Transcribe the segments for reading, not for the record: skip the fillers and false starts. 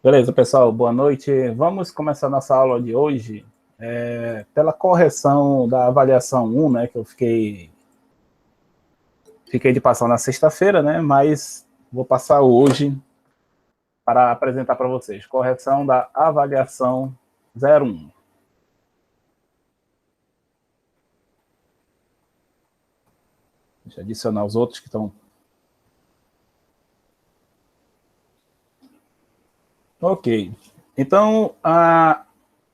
Beleza, pessoal, boa noite. Vamos começar nossa aula de hoje pela correção da avaliação 1, né, que eu fiquei de passar na sexta-feira, né, mas vou passar hoje para apresentar para vocês. Correção da avaliação 01. Deixa eu adicionar os outros que estão... Ok. Então, a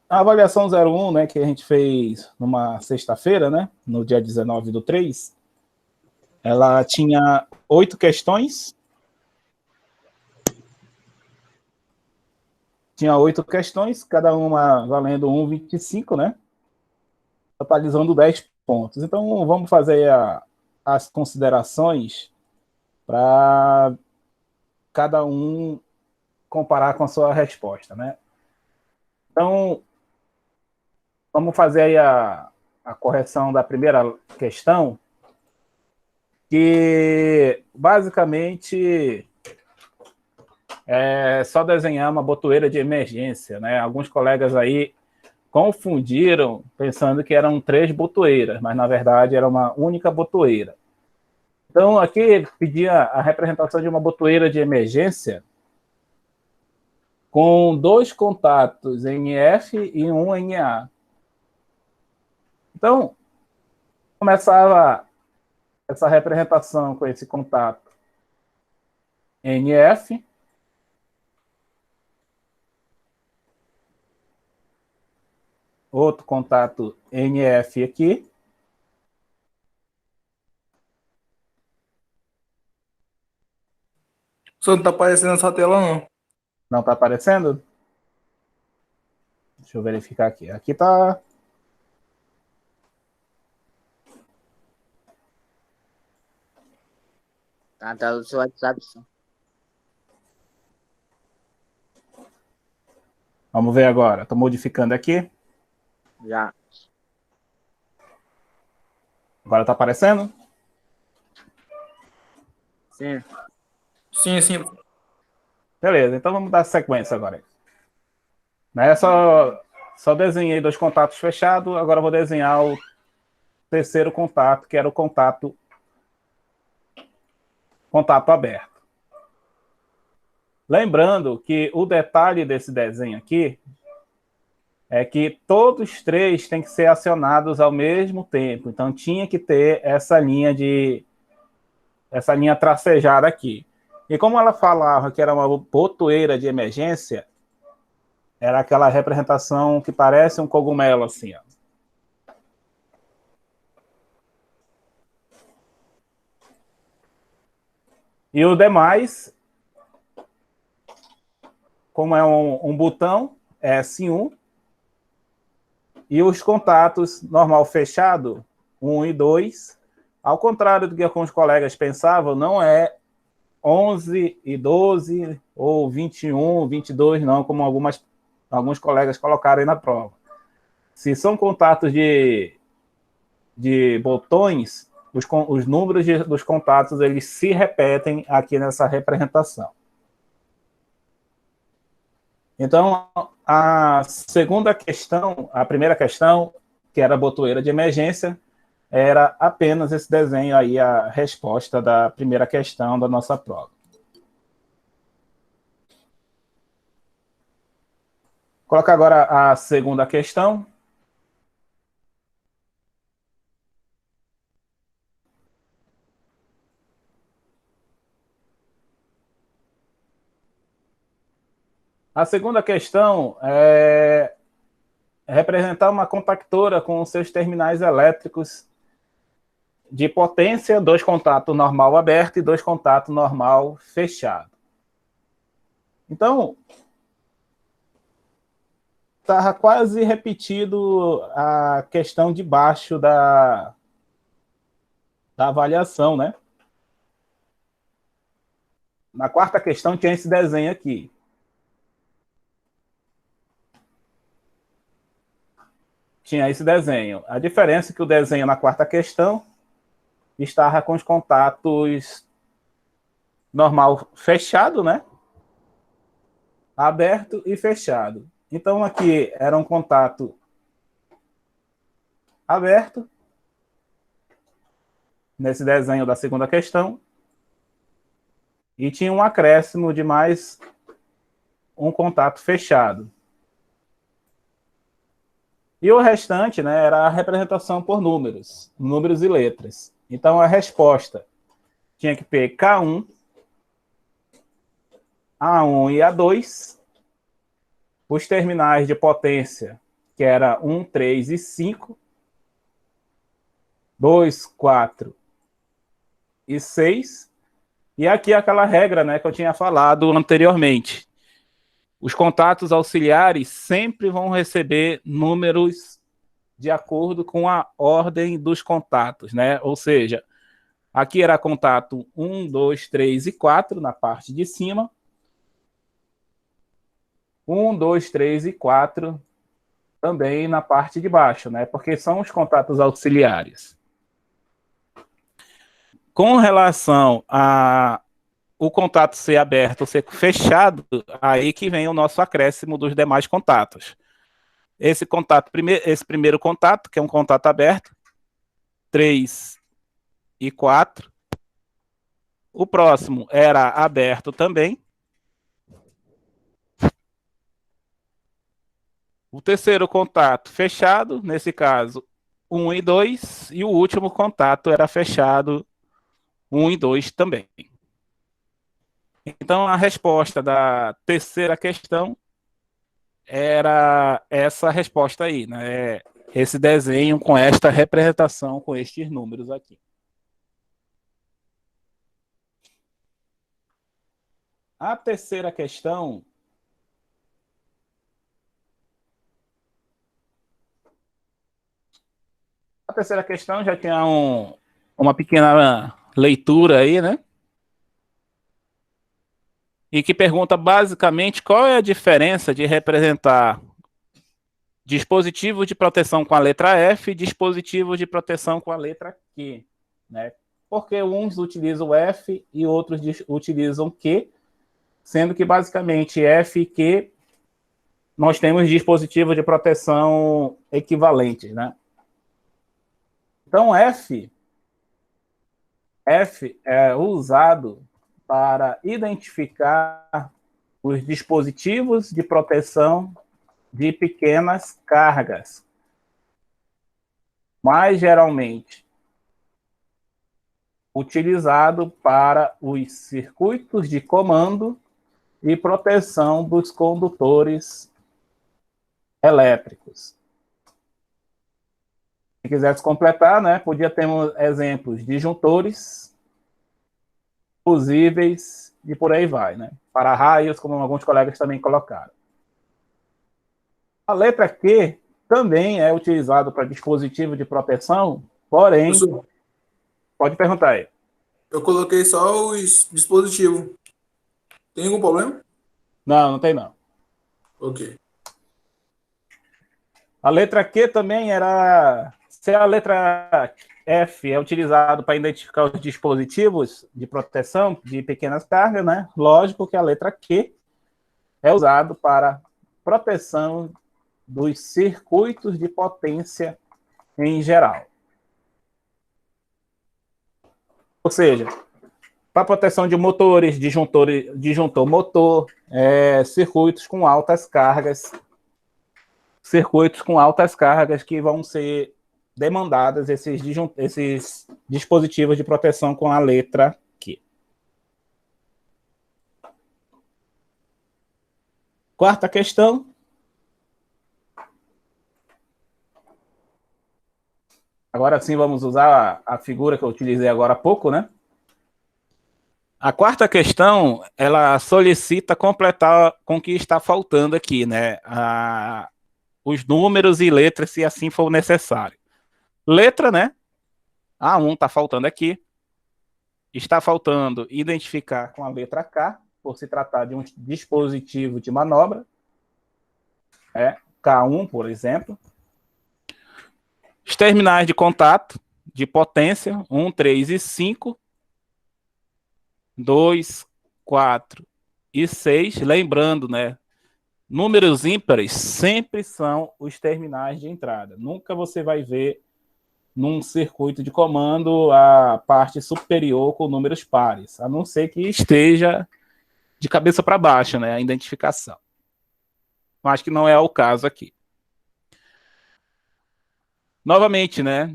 avaliação 01, né, que a gente fez numa sexta-feira, né, no dia 19/3, ela tinha 8 questões. Tinha 8 questões, cada uma valendo 1,25, né? Totalizando 10 pontos. Então, vamos fazer as considerações para cada um comparar com a sua resposta, né? Então, vamos fazer aí a correção da primeira questão, que basicamente é só desenhar uma botoeira de emergência, né? Alguns colegas aí confundiram pensando que eram 3 botoeiras, mas na verdade era uma única botoeira. Então aqui pedia a representação de uma botoeira de emergência com 2 contatos NF e um NA. Então começava essa representação com esse contato NF, outro contato NF aqui, Só não tá aparecendo essa tela, não. não está aparecendo? Deixa eu verificar aqui. Aqui está... Tá na tela do seu WhatsApp, sim. Vamos ver agora. Estou modificando aqui. Já. Agora está aparecendo? Sim. Sim. Beleza, então vamos dar sequência agora. Né? Só desenhei 2 contatos fechados, agora vou desenhar o terceiro contato, que era o contato aberto. Lembrando que o detalhe desse desenho aqui é que todos 3 têm que ser acionados ao mesmo tempo. Então tinha que ter essa linha tracejada aqui. E como ela falava que era uma botoeira de emergência, era aquela representação que parece um cogumelo, assim, ó. E o demais, como é um botão, é S1, e os contatos normal fechado, 1 e 2, ao contrário do que alguns colegas pensavam, não é 11 e 12, ou 21, 22, não, como alguns colegas colocaram aí na prova. Se são contatos de botões, os números dos contatos eles se repetem aqui nessa representação. Então, a segunda questão, a primeira questão, que era a botoeira de emergência, era apenas esse desenho aí, a resposta da primeira questão da nossa prova. Vou colocar agora a segunda questão. A segunda questão é representar uma contactora com seus terminais elétricos de potência, 2 contatos normal aberto e 2 contatos normal fechado. Então, estava quase repetido a questão de baixo da avaliação, né? Na quarta questão tinha esse desenho aqui. Tinha esse desenho. A diferença é que o desenho na quarta questão estava com os contatos normal fechado, né? aberto e fechado. Então, aqui era um contato aberto, nesse desenho da segunda questão, e tinha um acréscimo de mais um contato fechado. E o restante, né, era a representação por números e letras. Então, a resposta tinha que ter K1, A1 e A2, os terminais de potência, que era 1, 3 e 5, 2, 4 e 6, e aqui aquela regra, né, que eu tinha falado anteriormente. Os contatos auxiliares sempre vão receber números de acordo com a ordem dos contatos, né? Ou seja, aqui era contato 1, 2, 3 e 4 na parte de cima. 1, 2, 3 e 4 também na parte de baixo, né? Porque são os contatos auxiliares. Com relação a o contato ser aberto ou ser fechado, aí que vem o nosso acréscimo dos demais contatos. Esse primeiro contato, que é um contato aberto, 3 e 4. O próximo era aberto também. O terceiro contato fechado, nesse caso, 1 e 2. E o último contato era fechado, 1 e 2 também. Então, a resposta da terceira questão era essa resposta aí, né? Esse desenho com esta representação, com estes números aqui. A terceira questão já tinha uma pequena leitura aí, né? E que pergunta basicamente qual é a diferença de representar dispositivo de proteção com a letra F e dispositivo de proteção com a letra Q, né? Porque uns utilizam o F e outros utilizam Q, sendo que basicamente F e Q nós temos dispositivos de proteção equivalentes, né? Então F é usado para identificar os dispositivos de proteção de pequenas cargas, mas geralmente utilizado para os circuitos de comando e proteção dos condutores elétricos. Se quisesse completar, né, podia ter exemplos de disjuntores, fusíveis e por aí vai, né? Para raios, como alguns colegas também colocaram. A letra Q também é utilizado para dispositivo de proteção, porém... Professor, Pode perguntar aí. eu coloquei só os dispositivos. Tem algum problema? Não, não tem não. Ok. A letra Q também era... Se a letra F é utilizado para identificar os dispositivos de proteção de pequenas cargas, né? Lógico que a letra Q é usado para proteção dos circuitos de potência em geral. Ou seja, para proteção de motores, disjuntor motor, circuitos com altas cargas que vão ser demandadas esses dispositivos de proteção com a letra Q. Quarta questão. Agora sim vamos usar a figura que eu utilizei agora há pouco, né? A quarta questão, ela solicita completar com o que está faltando aqui, né? Os números e letras, se assim for necessário. Letra, né? A1 está faltando aqui. Está faltando identificar com a letra K, por se tratar de um dispositivo de manobra. K1, por exemplo. Os terminais de contato, de potência, 1, 3 e 5. 2, 4 e 6. Lembrando, né? números ímpares sempre são os terminais de entrada. Nunca você vai ver num circuito de comando a parte superior com números pares, a não ser que esteja de cabeça para baixo, né, a identificação. Acho que não é o caso aqui. Novamente, né,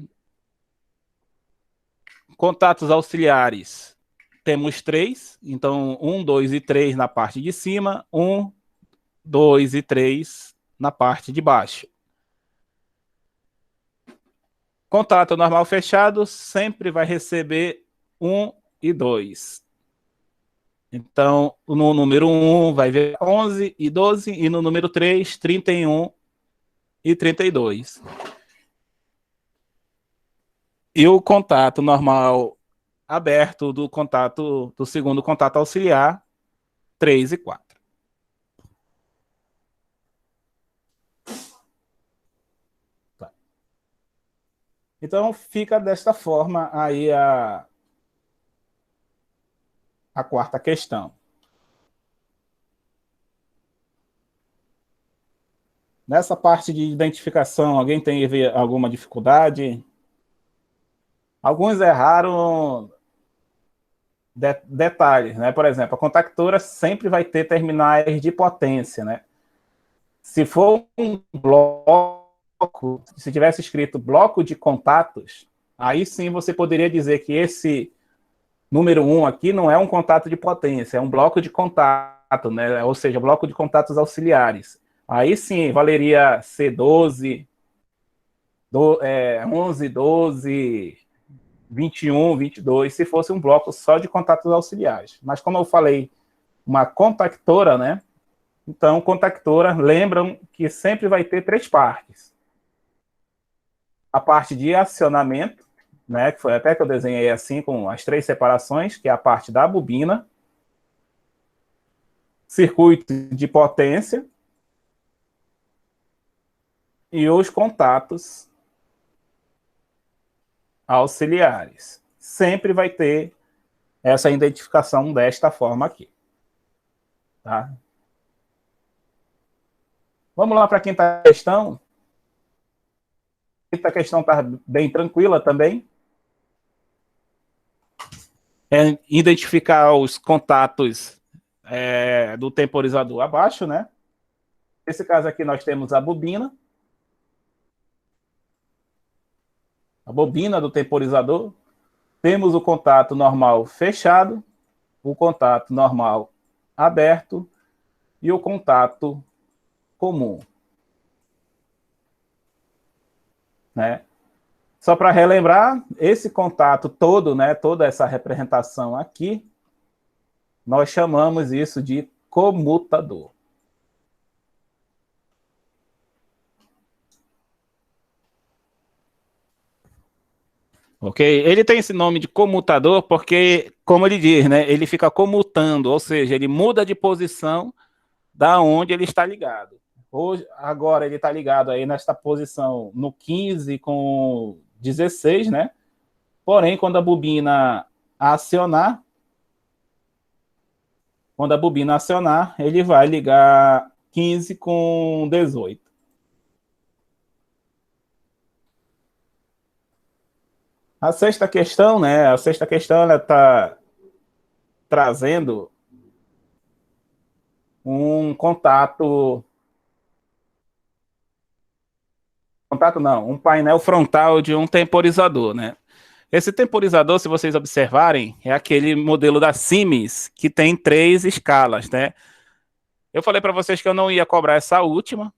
contatos auxiliares. Temos 3, então 1, 2 e 3 na parte de cima, 1, 2 e 3 na parte de baixo. Contato normal fechado sempre vai receber 1 e 2. Então, no número 1 vai ver 11 e 12, e no número 3, 31 e 32. E o contato normal aberto do segundo contato auxiliar, 3 e 4. Então, fica desta forma aí a quarta questão. Nessa parte de identificação, alguém teve alguma dificuldade? Alguns erraram detalhes, né? Por exemplo, a contactora sempre vai ter terminais de potência, né? Se for um bloco, se tivesse escrito bloco de contatos, aí sim você poderia dizer que esse número 1 aqui não é um contato de potência, é um bloco de contato, né? Ou seja, bloco de contatos auxiliares. Aí sim valeria ser 12, 11, 12, 21, 22, se fosse um bloco só de contatos auxiliares. Mas como eu falei, uma contactora, né? Então, contactora, lembram que sempre vai ter 3 partes. A parte de acionamento, né? Que foi até que eu desenhei assim, com as 3 separações, que é a parte da bobina, circuito de potência e os contatos auxiliares. Sempre vai ter essa identificação desta forma aqui. Tá? Vamos lá para a quinta questão. A quinta questão está bem tranquila também. É identificar os contatos do temporizador abaixo, né? Nesse caso aqui nós temos a bobina do temporizador. Temos o contato normal fechado, o contato normal aberto e o contato comum. Né? Só para relembrar, esse contato todo, né, toda essa representação aqui, nós chamamos isso de comutador. Ok? Ele tem esse nome de comutador porque, como ele diz, né, ele fica comutando, ou seja, ele muda de posição da onde ele está ligado. Hoje, agora ele está ligado aí nesta posição no 15 com 16, né? Porém, quando a bobina acionar, ele vai ligar 15 com 18. A sexta questão, né? A sexta questão, ela está trazendo um um painel frontal de um temporizador, né? Esse temporizador, se vocês observarem, é aquele modelo da Siemens que tem 3 escalas, né? Eu falei para vocês que eu não ia cobrar essa última,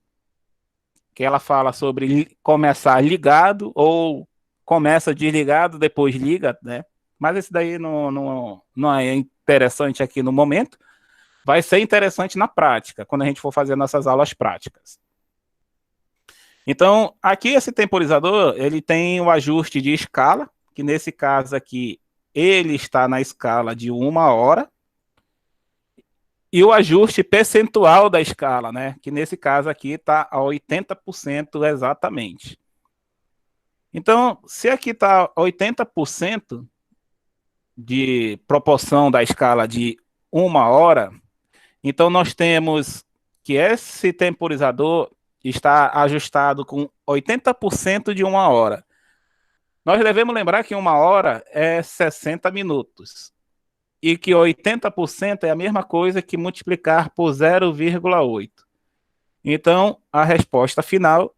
que ela fala sobre começar ligado ou começa desligado, depois liga, né? Mas esse daí não é interessante aqui no momento. Vai ser interessante na prática, quando a gente for fazer nossas aulas práticas. Então, aqui esse temporizador, ele tem o ajuste de escala, que nesse caso aqui, ele está na escala de 1 hora, e o ajuste percentual da escala, né? Que nesse caso aqui está a 80% exatamente. Então, se aqui está 80% de proporção da escala de 1 hora, então nós temos que esse temporizador está ajustado com 80% de 1 hora. Nós devemos lembrar que 1 hora é 60 minutos. E que 80% é a mesma coisa que multiplicar por 0,8. Então, a resposta final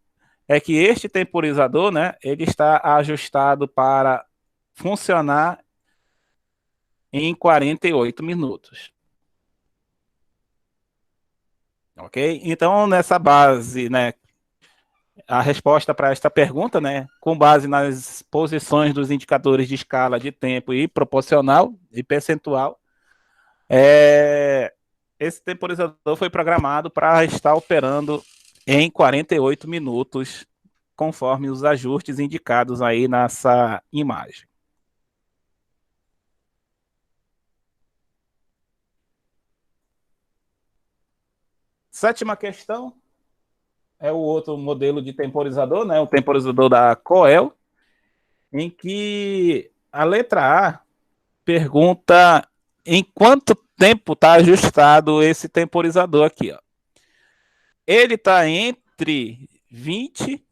é que este temporizador, né, ele está ajustado para funcionar em 48 minutos. Ok? Então, nessa base, né, a resposta para esta pergunta, né, com base nas posições dos indicadores de escala de tempo e proporcional e percentual, esse temporizador foi programado para estar operando em 48 minutos, conforme os ajustes indicados aí nessa imagem. Sétima questão é o outro modelo de temporizador, né, o temporizador da Coel, em que a letra A pergunta em quanto tempo está ajustado esse temporizador aqui. Ó. Ele está entre 20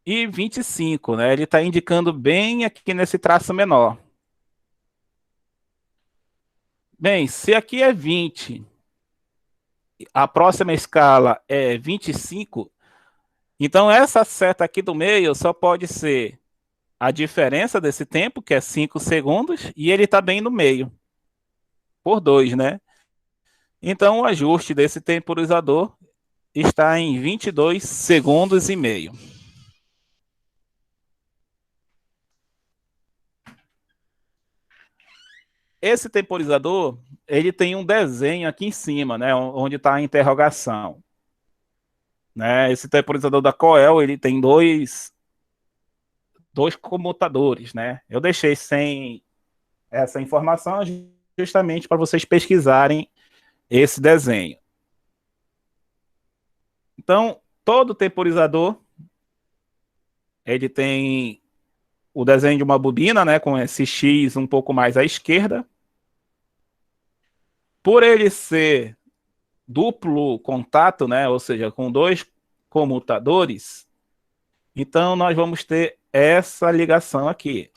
e 25, né? Ele está indicando bem aqui nesse traço menor. Bem, se aqui é 20, a próxima escala é 25, então essa seta aqui do meio só pode ser a diferença desse tempo, que é 5 segundos, e ele está bem no meio, por 2, né? Então o ajuste desse temporizador está em 22 segundos e meio. Esse temporizador, ele tem um desenho aqui em cima, né, onde está a interrogação. Né? Esse temporizador da Coel, ele tem dois comutadores, né? Eu deixei sem essa informação justamente para vocês pesquisarem esse desenho. Então, todo temporizador, ele tem o desenho de uma bobina, né, com esse X um pouco mais à esquerda. Por ele ser duplo contato, né, ou seja, com dois comutadores, então nós vamos ter essa ligação aqui.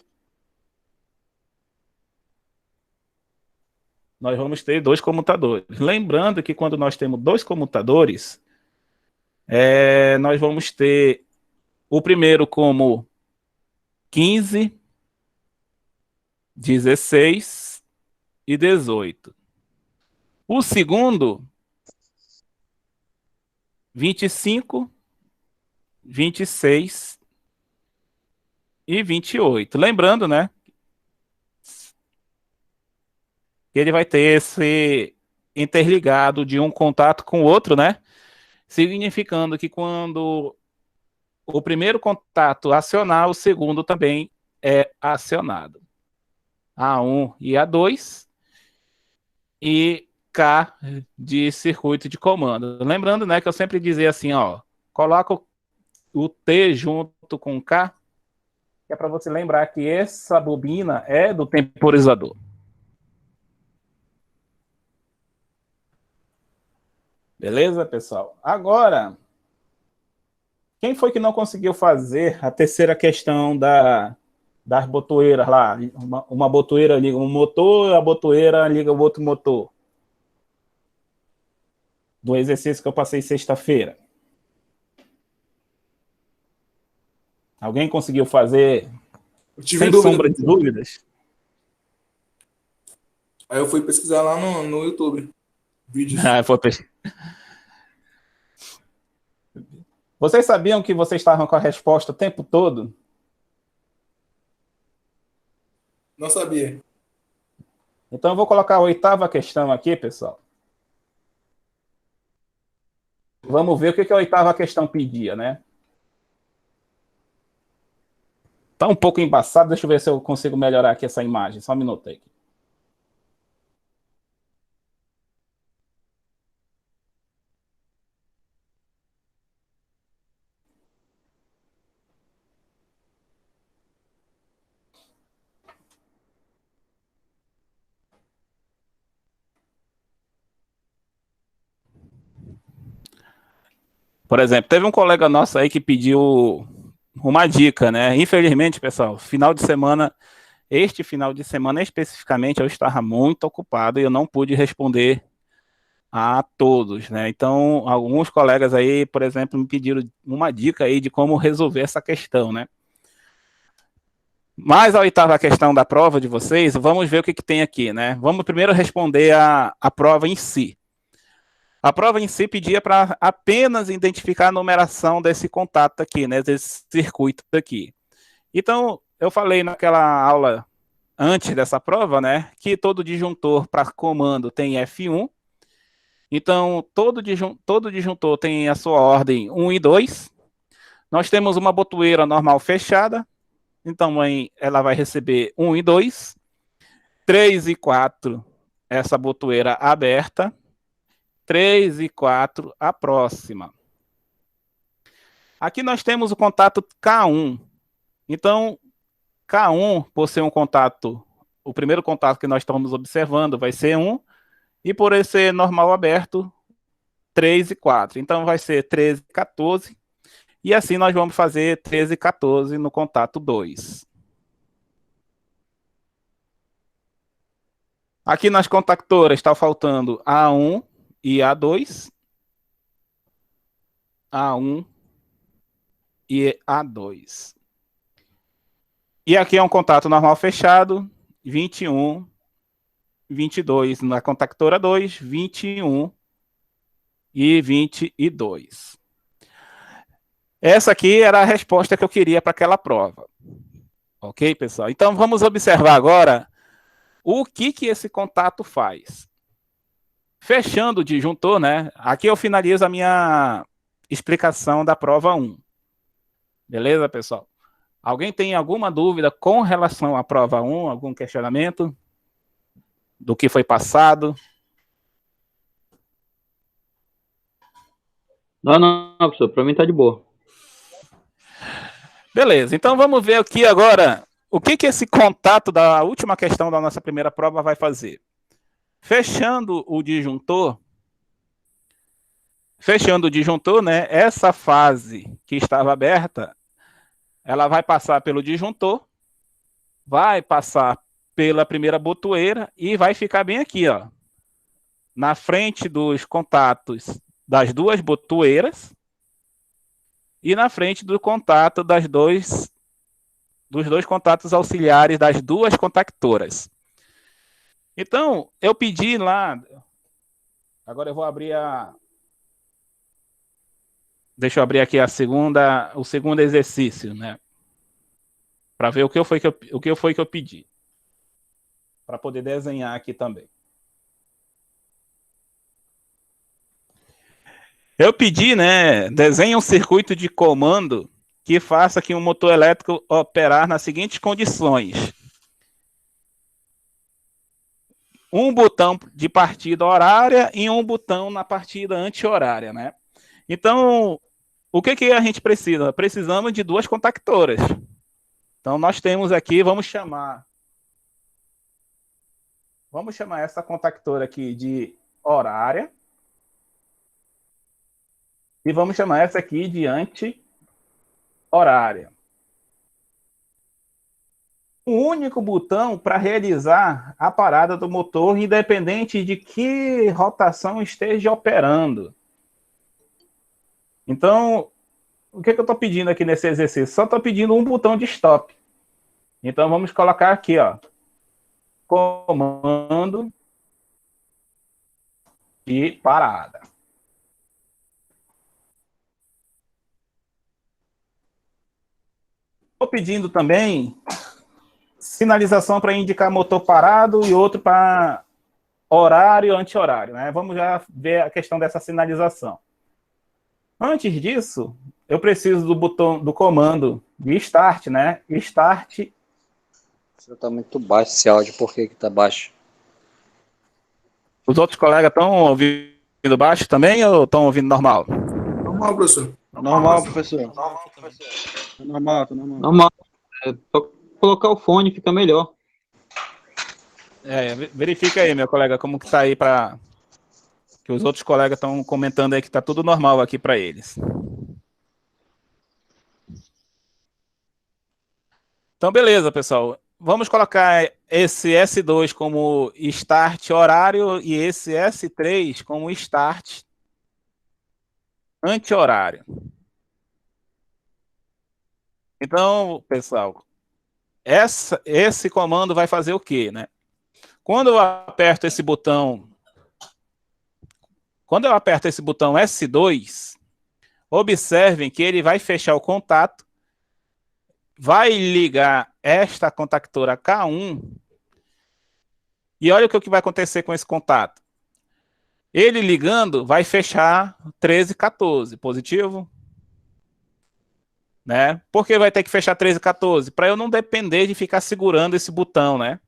Nós vamos ter dois comutadores. Lembrando que quando nós temos dois comutadores, nós vamos ter o primeiro como 15, 16 e 18. O segundo, 25, 26 e 28. Lembrando, né, que ele vai ter esse interligado de um contato com o outro, né? Significando que quando o primeiro contato acionar, o segundo também é acionado. A1 e A2 e K de circuito de comando. Lembrando, né, que eu sempre dizia assim, ó, coloca o T junto com o K, que é para você lembrar que essa bobina é do temporizador. Beleza, pessoal? Agora, quem foi que não conseguiu fazer a terceira questão das botoeiras lá? Uma botoeira liga um motor, a botoeira liga o outro motor. Do exercício que eu passei sexta-feira. Alguém conseguiu fazer Eu tive sem dúvida, sombra de professor. dúvidas? Aí eu fui pesquisar lá no YouTube. Vídeos. Vocês sabiam que vocês estavam com a resposta o tempo todo? Não sabia. Então eu vou colocar a oitava questão aqui, pessoal. Vamos ver o que a oitava questão pedia, né? Tá um pouco embaçado, deixa eu ver se eu consigo melhorar aqui essa imagem. Só um minuto aí. Por exemplo, teve um colega nosso aí que pediu uma dica, né? Infelizmente, pessoal, este final de semana especificamente, eu estava muito ocupado e eu não pude responder a todos, né? Então, alguns colegas aí, por exemplo, me pediram uma dica aí de como resolver essa questão, né? Mas a oitava questão da prova de vocês, vamos ver o que tem aqui, né? Vamos primeiro responder a prova em si. A prova em si pedia para apenas identificar a numeração desse contato aqui, né? Desse circuito aqui. Então, eu falei naquela aula antes dessa prova, né? Que todo disjuntor para comando tem F1. Então, todo disjuntor tem a sua ordem 1 e 2. Nós temos uma botoeira normal fechada. Então, ela vai receber 1 e 2. 3 e 4, essa botoeira aberta. 3 e 4, a próxima. Aqui nós temos o contato K1. Então, K1, por ser um contato, o primeiro contato que nós estamos observando vai ser 1, e por ele ser normal aberto, 3 e 4. Então, vai ser 13 e 14, e assim nós vamos fazer 13 e 14 no contato 2. Aqui nas contactoras está faltando A1 e A2. A1 e A2. E aqui é um contato normal fechado, 21, 22 na contactora 2, 21 e 22. Essa aqui era a resposta que eu queria para aquela prova. Ok, pessoal? Então, vamos observar agora o que esse contato faz. Fechando o disjuntor, né? Aqui eu finalizo a minha explicação da prova 1. Beleza, pessoal? Alguém tem alguma dúvida com relação à prova 1? Algum questionamento do que foi passado? Não, professor. Para mim tá de boa. Beleza, então vamos ver aqui agora o que esse contato da última questão da nossa primeira prova vai fazer. Fechando o disjuntor, né? Essa fase que estava aberta, ela vai passar pelo disjuntor, vai passar pela primeira botoeira e vai ficar bem aqui, ó, na frente dos contatos das duas botoeiras e na frente do contato dos dois contatos auxiliares das duas contactoras. Então, eu pedi lá, agora eu vou abrir deixa eu abrir aqui o segundo exercício, né? Para ver o que foi que eu pedi. Para poder desenhar aqui também. Eu pedi, né? Desenhe um circuito de comando que faça que um motor elétrico operar nas seguintes condições. Um botão de partida horária e um botão na partida anti-horária, né? Então, o que a gente precisa? Precisamos de duas contactoras. Então, nós temos aqui, vamos chamar essa contactora aqui de horária. E vamos chamar essa aqui de anti-horária. Um único botão para realizar a parada do motor, independente de que rotação esteja operando. Então, o que eu estou pedindo aqui nesse exercício? Só estou pedindo um botão de stop. Então, vamos colocar aqui, ó, comando de parada. Estou pedindo também sinalização para indicar motor parado e outro para horário e anti-horário, né? Vamos já ver a questão dessa sinalização. Antes disso, eu preciso do botão do comando de start, né? Start. Está muito baixo esse áudio, por que está baixo? Os outros colegas estão ouvindo baixo também ou estão ouvindo normal? Normal, professor. Normal, professor. Normal. Normal. Só colocar o fone fica melhor. Verifica aí, meu colega, como que tá aí para que os outros colegas estão comentando aí que tá tudo normal aqui para eles. Então, beleza, pessoal. Vamos colocar esse S2 como start horário e esse S3 como start anti-horário. Então, pessoal, esse comando vai fazer o quê, né? Quando eu aperto esse botão S2, observem que ele vai fechar o contato, vai ligar esta contactora K1 e olha o que vai acontecer com esse contato. Ele ligando vai fechar 13 e 14, positivo? Né? Por que vai ter que fechar 13 e 14? Para eu não depender de ficar segurando esse botão, né?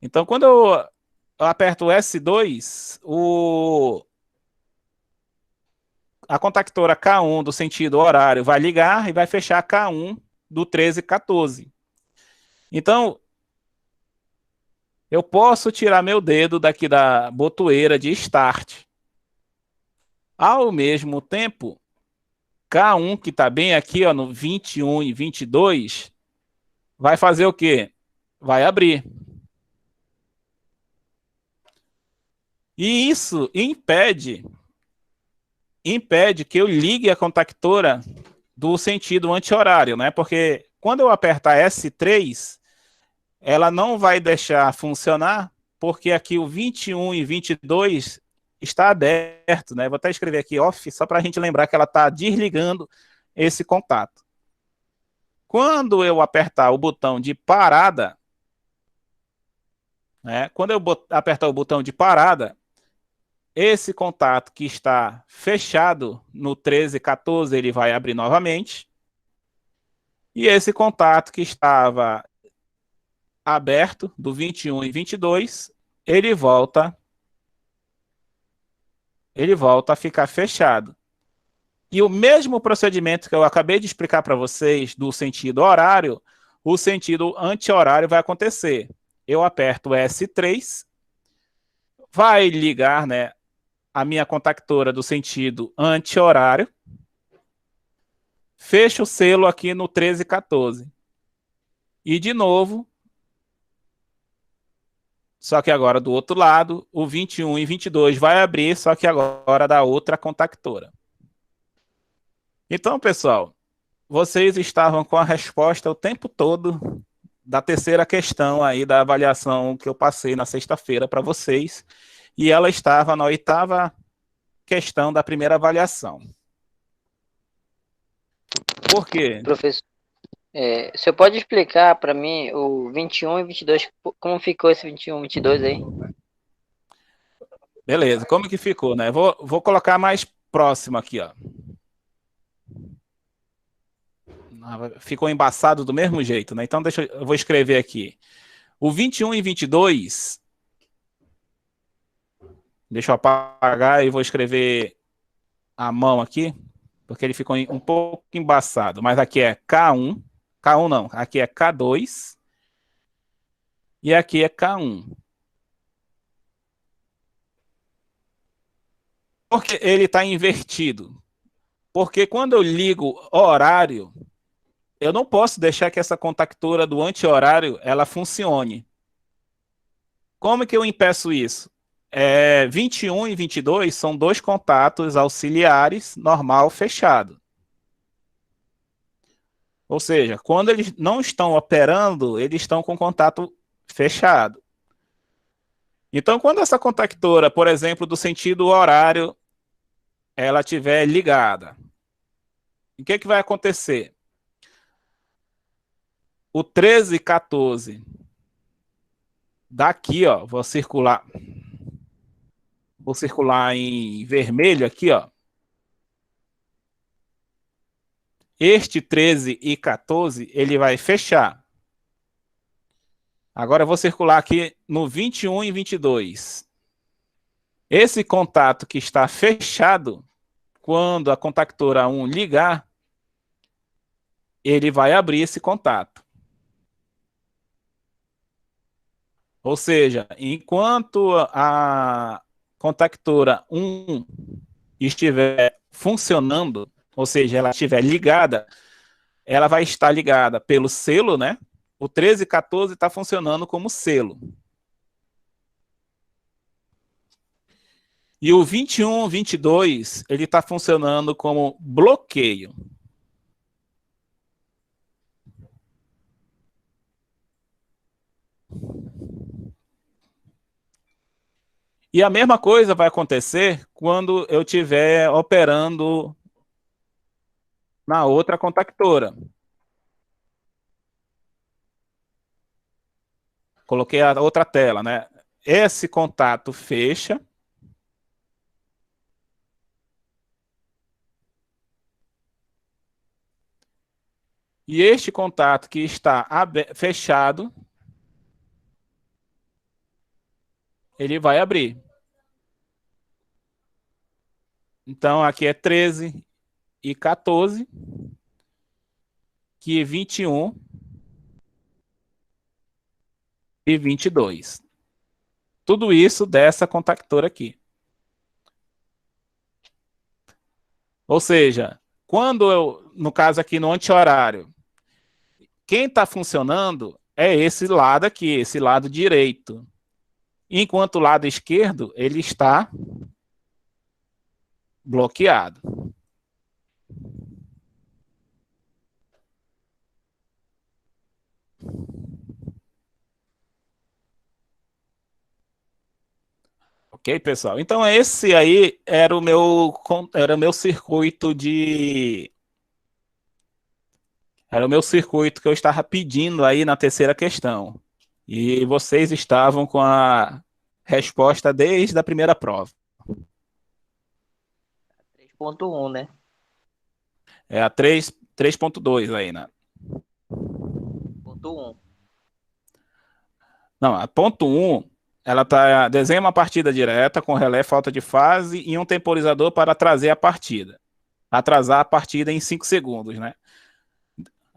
Então, quando eu aperto o S2, a contactora K1 do sentido horário vai ligar e vai fechar a K1 do 13 e 14. Então, eu posso tirar meu dedo daqui da botoeira de start. Ao mesmo tempo, K1, que está bem aqui ó, no 21 e 22, vai fazer o quê? Vai abrir. E isso impede que eu ligue a contactora do sentido anti-horário, né? Porque quando eu apertar S3, ela não vai deixar funcionar, porque aqui o 21 e 22 está aberto, né? Vou até escrever aqui off, só para a gente lembrar que ela está desligando esse contato. Quando eu apertar o botão de parada, né? Quando eu apertar o botão de parada, esse contato que está fechado no 13 e 14, ele vai abrir novamente. E esse contato que estava aberto, do 21 e 22, ele volta a ficar fechado. E o mesmo procedimento que eu acabei de explicar para vocês do sentido horário, o sentido anti-horário vai acontecer. Eu aperto o S3, vai ligar, né, a minha contactora do sentido anti-horário, fecho o selo aqui no 13 e 14. E de novo, só que agora do outro lado, o 21 e 22 vai abrir, só que agora da outra contactora. Então, pessoal, vocês estavam com a resposta o tempo todo da terceira questão aí da avaliação que eu passei na sexta-feira para vocês, e ela estava na 8ª questão da primeira avaliação. Por quê? Professor, o senhor pode explicar para mim o 21 e 22, como ficou esse 21 e 22 aí? Beleza, como que ficou, né? Vou colocar mais próximo aqui, ó. Ficou embaçado do mesmo jeito, né? Então eu vou escrever aqui. O 21 e 22, deixa eu apagar e vou escrever a mão aqui, porque ele ficou um pouco embaçado. Mas aqui é K1, K1 não, aqui é K2 e aqui é K1. Por que ele está invertido? Porque quando eu ligo horário, eu não posso deixar que essa contactora do anti-horário ela funcione. Como que eu impeço isso? 21 e 22 são dois contatos auxiliares normal fechado. Ou seja, quando eles não estão operando, eles estão com contato fechado. Então, quando essa contactora, por exemplo, do sentido horário, ela estiver ligada, o que vai acontecer? O 13 e 14 daqui, ó, vou circular em vermelho aqui, ó. Este 13 e 14, ele vai fechar. Agora eu vou circular aqui no 21 e 22. Esse contato que está fechado, quando a contactora 1 ligar, ele vai abrir esse contato. Ou seja, enquanto a contactora 1 estiver funcionando, ou seja, ela estiver ligada, ela vai estar ligada pelo selo, né? O 13 e 14 está funcionando como selo. E o 21, 22, ele está funcionando como bloqueio. E a mesma coisa vai acontecer quando eu estiver operando na outra contactora. Coloquei a outra tela, né? Esse contato fecha. E este contato que está fechado, ele vai abrir. Então, aqui é 13 e 14, que 21 e 22. Tudo isso dessa contactora aqui. Ou seja, quando eu, no caso aqui no anti-horário, quem está funcionando é esse lado aqui, esse lado direito. Enquanto o lado esquerdo, ele está bloqueado. Ok, pessoal? Então, esse aí era o meu circuito de... Era o meu circuito que eu estava pedindo aí na terceira questão. E vocês estavam com a resposta desde a primeira prova. 3.1, né? É a 3.2 aí, né? Ponto 1. Não, a ponto 1, ela desenha uma partida direta com relé, falta de fase e um temporizador para trazer a partida. Atrasar a partida em 5 segundos, né?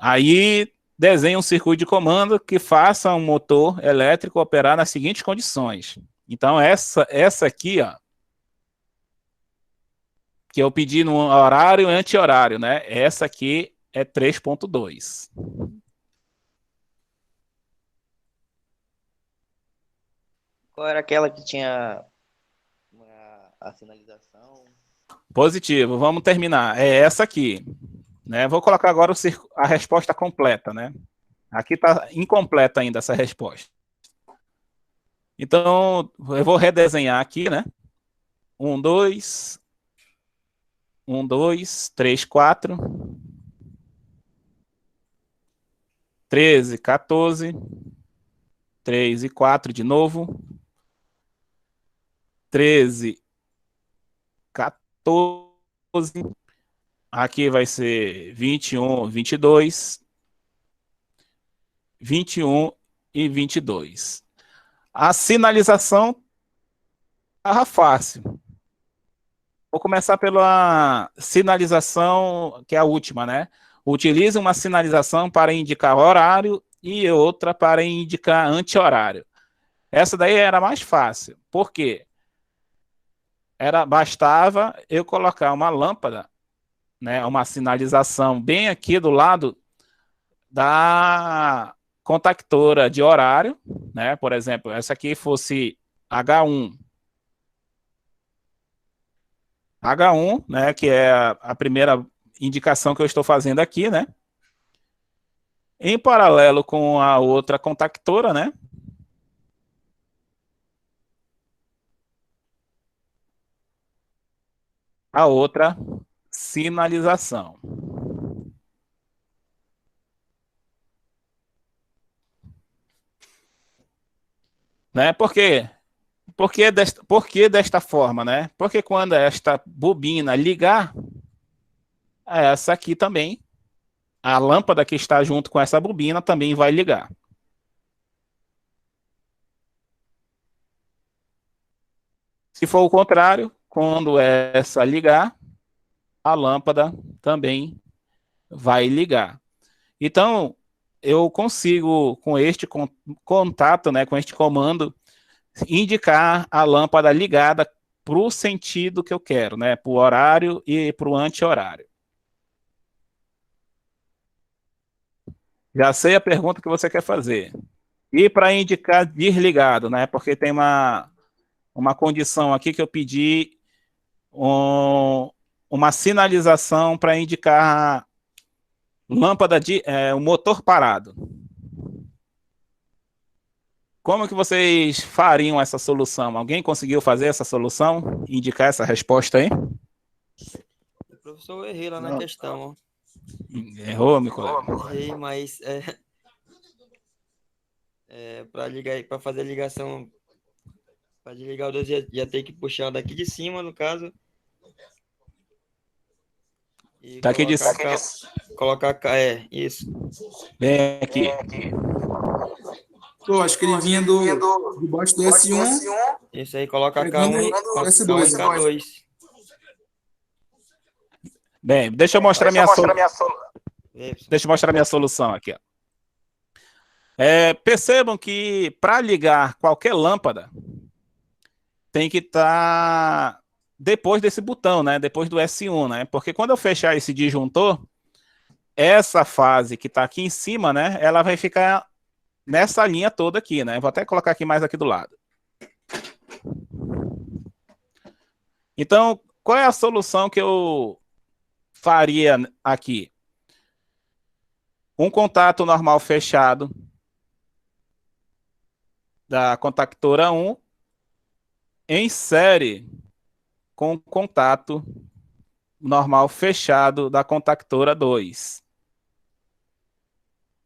Aí desenha um circuito de comando que faça um motor elétrico operar nas seguintes condições. Então, essa aqui, ó, que eu pedi no horário e anti-horário, né? Essa aqui é 3.2. Qual era aquela que tinha a sinalização? Positivo, vamos terminar. É essa aqui. Né? Vou colocar agora a resposta completa, né? Aqui está incompleta ainda essa resposta. Então, eu vou redesenhar aqui, né? 1, 2, 1, 2, 3, 4, 13, 14, 3 e 4 de novo, 13, 14, aqui vai ser 21, 22, 21 e 22. A sinalização estava fácil. Vou começar pela sinalização, que é a última, né? Utilize uma sinalização para indicar horário e outra para indicar anti-horário. Essa daí era mais fácil. Por quê? Bastava eu colocar uma lâmpada, né, uma sinalização bem aqui do lado da contactora de horário, né? Por exemplo, essa aqui fosse H1, né, que é a primeira indicação que eu estou fazendo aqui, né? Em paralelo com a outra contactora, né? A outra sinalização. Né? Por quê? Por que desta forma, né? Porque quando esta bobina ligar, essa aqui também, a lâmpada que está junto com essa bobina também vai ligar. Se for o contrário, quando essa ligar, a lâmpada também vai ligar. Então, eu consigo, com este contato, né, com este comando, indicar a lâmpada ligada para o sentido que eu quero, né, para o horário e para o anti-horário. Já sei a pergunta que você quer fazer. E para indicar desligado, né? Porque tem uma condição aqui que eu pedi uma sinalização para indicar lâmpada de o motor parado. Como que vocês fariam essa solução? Alguém conseguiu fazer essa solução? Indicar essa resposta aí? Professor, eu errei lá na questão, ó. Errou, meu colega? Errei, mas para fazer a ligação, para desligar o 2, ia ter que puxar daqui de cima, no caso. E Daqui de colocar, isso. Vem aqui. Pô, acho que ele vinha de baixo do S1. Isso aí, coloca Pegando K1 o S2. e K2. Bem, deixa eu mostrar minha solução. Deixa eu mostrar minha solução aqui. Ó. Percebam que para ligar qualquer lâmpada tem que estar depois desse botão, né? Depois do S1, né? Porque quando eu fechar esse disjuntor, essa fase que está aqui em cima, né? Ela vai ficar nessa linha toda aqui, né? Vou até colocar aqui mais aqui do lado. Então, qual é a solução que eu faria aqui? Um contato normal fechado da contactora 1 em série com o contato normal fechado da contactora 2.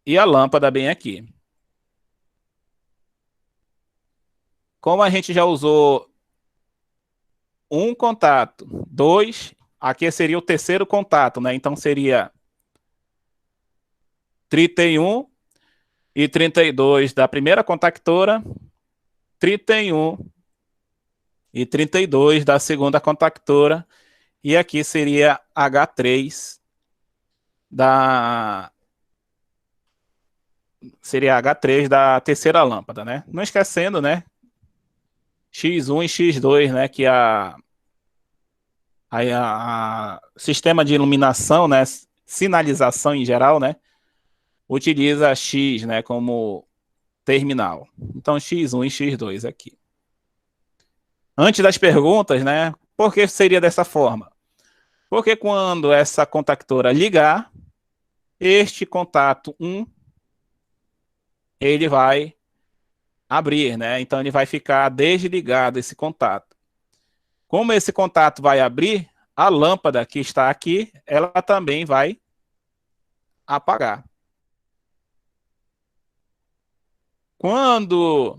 E a lâmpada bem aqui. Como a gente já usou um contato, 2, aqui seria o terceiro contato, né? Então seria 31 e 32 da primeira contactora, 31 e 32 da segunda contactora, e aqui seria H3 da terceira lâmpada, né? Não esquecendo, né? X1 e X2, né? Que a sistema de iluminação, né? Sinalização em geral, né? Utiliza X, né? Como terminal. Então, X1 e X2 aqui. Antes das perguntas, né? Por que seria dessa forma? Porque quando essa contactora ligar, este contato 1, ele vai abrir, né? Então, ele vai ficar desligado esse contato. Como esse contato vai abrir, a lâmpada que está aqui, ela também vai apagar. Quando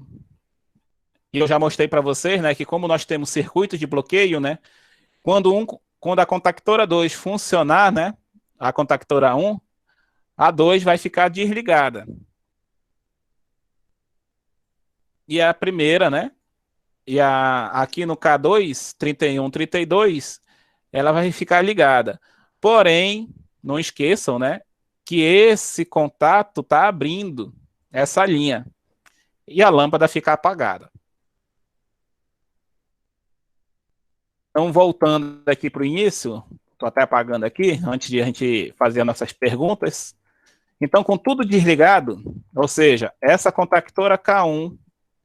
eu já mostrei para vocês, né, que como nós temos circuito de bloqueio, né, quando a contactora 2 funcionar, né, a contactora 1, a 2 vai ficar desligada. E a primeira, né, aqui no K2, 31, 32, ela vai ficar ligada. Porém, não esqueçam, né, que esse contato está abrindo essa linha. E a lâmpada fica apagada. Então, voltando aqui para o início, estou até apagando aqui, antes de a gente fazer nossas perguntas. Então, com tudo desligado, ou seja, essa contactora K1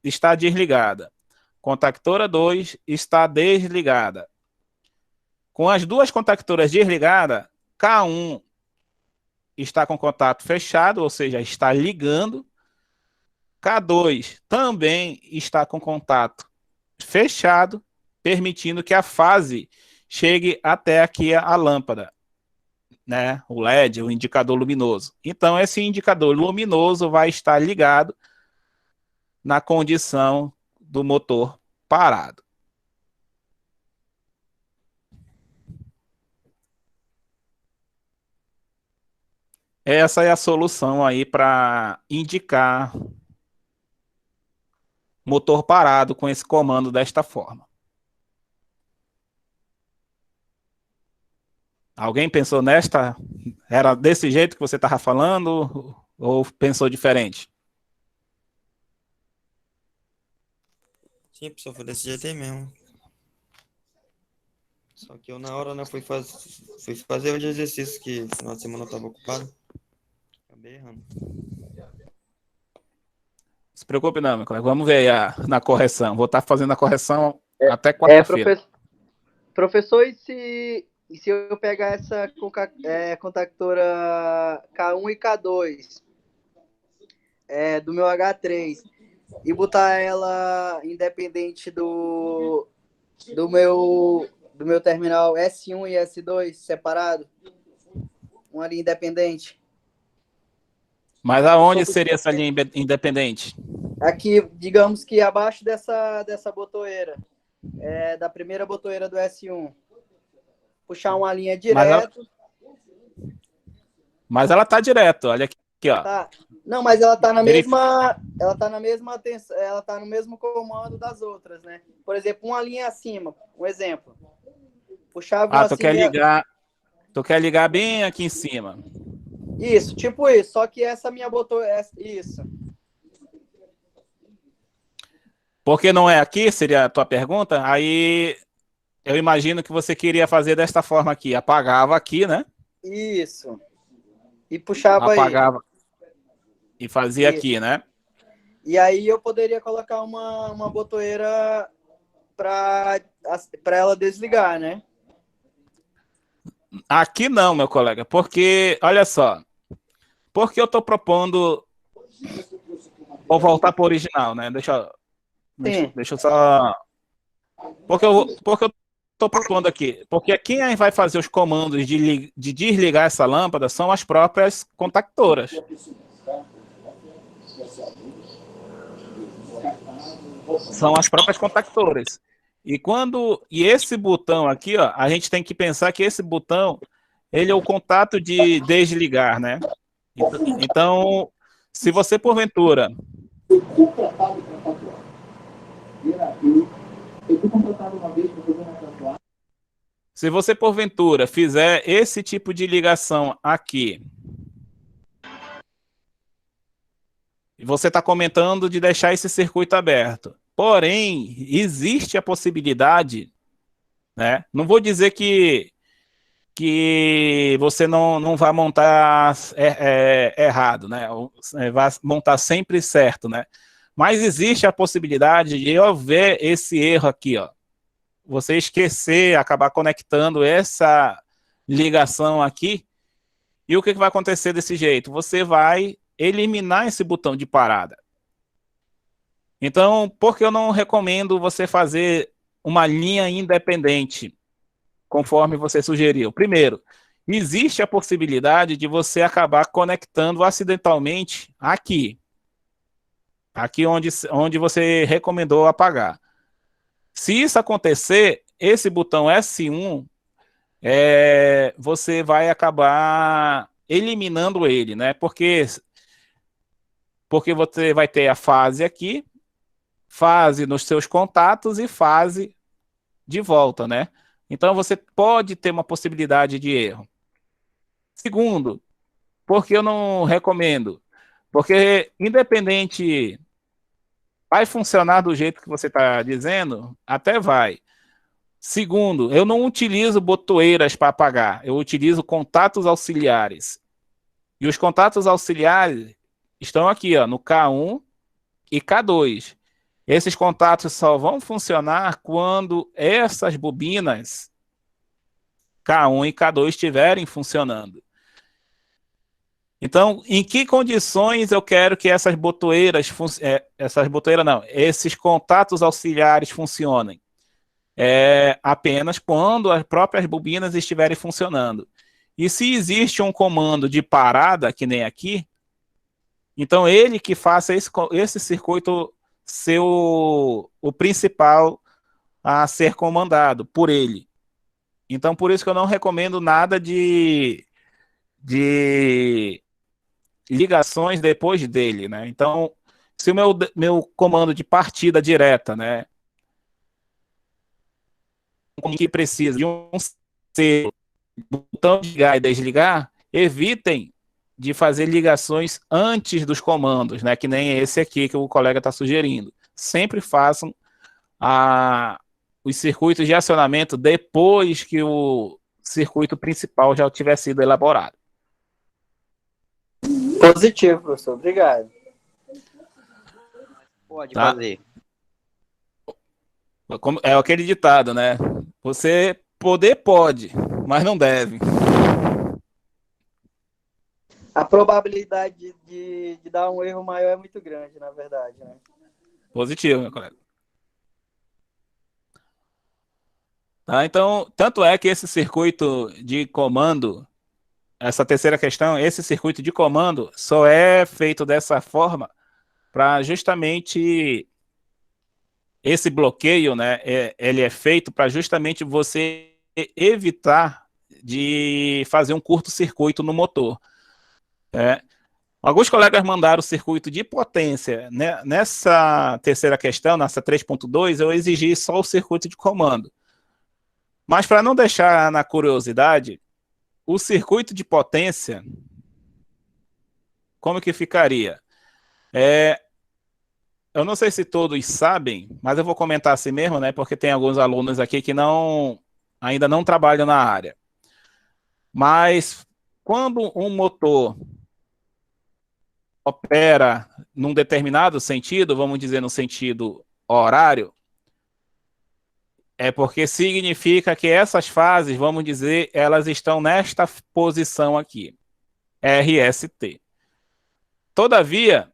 está desligada. Contactora 2 está desligada. Com as duas contactoras desligadas, K1 está com contato fechado, ou seja, está ligando. K2 também está com contato fechado, permitindo que a fase chegue até aqui a lâmpada, né? O LED, o indicador luminoso. Então, esse indicador luminoso vai estar ligado na condição do motor parado. Essa é a solução aí para indicar motor parado com esse comando desta forma. Alguém pensou nesta? Era desse jeito que você estava falando ou pensou diferente? Sim, professor, foi desse jeito aí mesmo. Só que eu na hora, né, fui fazer os exercícios que no final de semana eu estava ocupado. Acabei errando. Se preocupe não, meu colega. Vamos ver aí na correção. Vou estar fazendo a correção até É, quarta-feira. professor, e se eu pegar essa contactora K1 e K2 do meu H3 e botar ela independente do meu terminal S1 e S2 separado? Uma linha independente. Mas aonde seria essa linha independente? Aqui, digamos que abaixo dessa botoeira, da primeira botoeira do S1. Puxar uma linha direto. Mas ela tá direto, olha aqui, ó. Tá. Não, mas ela tá na mesma atenção, ela tá no mesmo comando das outras, né? Por exemplo, uma linha acima, um exemplo. Puxava tu quer ligar bem aqui em cima. Isso, tipo isso, só que essa minha botou isso. Por que não é aqui? Seria a tua pergunta. Aí eu imagino que você queria fazer desta forma aqui. Apagava aqui, né? Isso. E puxava Apagava e fazia isso. aqui, né? E aí eu poderia colocar uma botoeira para ela desligar, né? Aqui não, meu colega, porque, olha só, porque eu estou propondo, vou voltar para o original, né? Deixa eu só, porque eu estou propondo aqui, porque quem vai fazer os comandos de desligar essa lâmpada são as próprias contactoras. São as próprias contactoras. E esse botão aqui, ó, a gente tem que pensar que esse botão, ele é o contato de desligar, né? Então, se você porventura fizer esse tipo de ligação aqui, e você está comentando de deixar esse circuito aberto. Porém, existe a possibilidade, né? Não vou dizer que você não vai montar errado, né? Vai montar sempre certo, né? Mas existe a possibilidade de haver esse erro aqui, ó. Você esquecer, acabar conectando essa ligação aqui, e o que vai acontecer desse jeito? Você vai eliminar esse botão de parada. Então, por que eu não recomendo você fazer uma linha independente, conforme você sugeriu? Primeiro, existe a possibilidade de você acabar conectando acidentalmente aqui onde você recomendou apagar. Se isso acontecer, esse botão S1, você vai acabar eliminando ele, né? Porque você vai ter a fase aqui, fase nos seus contatos e fase de volta, né? Então você pode ter uma possibilidade de erro. Segundo, por que eu não recomendo? Porque independente, vai funcionar do jeito que você está dizendo, até vai. Segundo, eu não utilizo botoeiras para apagar, eu utilizo contatos auxiliares. E os contatos auxiliares estão aqui, ó, no K1 e K2. Esses contatos só vão funcionar quando essas bobinas K1 e K2 estiverem funcionando. Então, em que condições eu quero que essas botoeiras, esses contatos auxiliares funcionem? Apenas quando as próprias bobinas estiverem funcionando. E se existe um comando de parada, que nem aqui, então ele que faça esse circuito ser o principal a ser comandado por ele. Então, por isso que eu não recomendo nada de ligações depois dele, né? Então, se o meu comando de partida direta, né, que precisa de um botão de ligar e desligar, evitem de fazer ligações antes dos comandos, né? Que nem esse aqui que o colega está sugerindo. Sempre façam os circuitos de acionamento depois que o circuito principal já tiver sido elaborado. Positivo, professor. Obrigado. Pode Tá. fazer. É aquele ditado, né? Você poder pode, mas não deve. A probabilidade de dar um erro maior é muito grande, na verdade, né? Positivo, meu colega. Tá, então, tanto é que esse circuito de comando, essa terceira questão, esse circuito de comando só é feito dessa forma para justamente esse bloqueio, né? Ele é feito para justamente você evitar de fazer um curto-circuito no motor. Né? Alguns colegas mandaram o circuito de potência. Né? Nessa terceira questão, nessa 3.2, eu exigi só o circuito de comando. Mas para não deixar na curiosidade, o circuito de potência, como que ficaria? Eu não sei se todos sabem, mas eu vou comentar assim mesmo, né? Porque tem alguns alunos aqui que ainda não trabalham na área. Mas quando um motor opera num determinado sentido, vamos dizer no sentido horário, é porque significa que essas fases, vamos dizer, elas estão nesta posição aqui, RST. Todavia,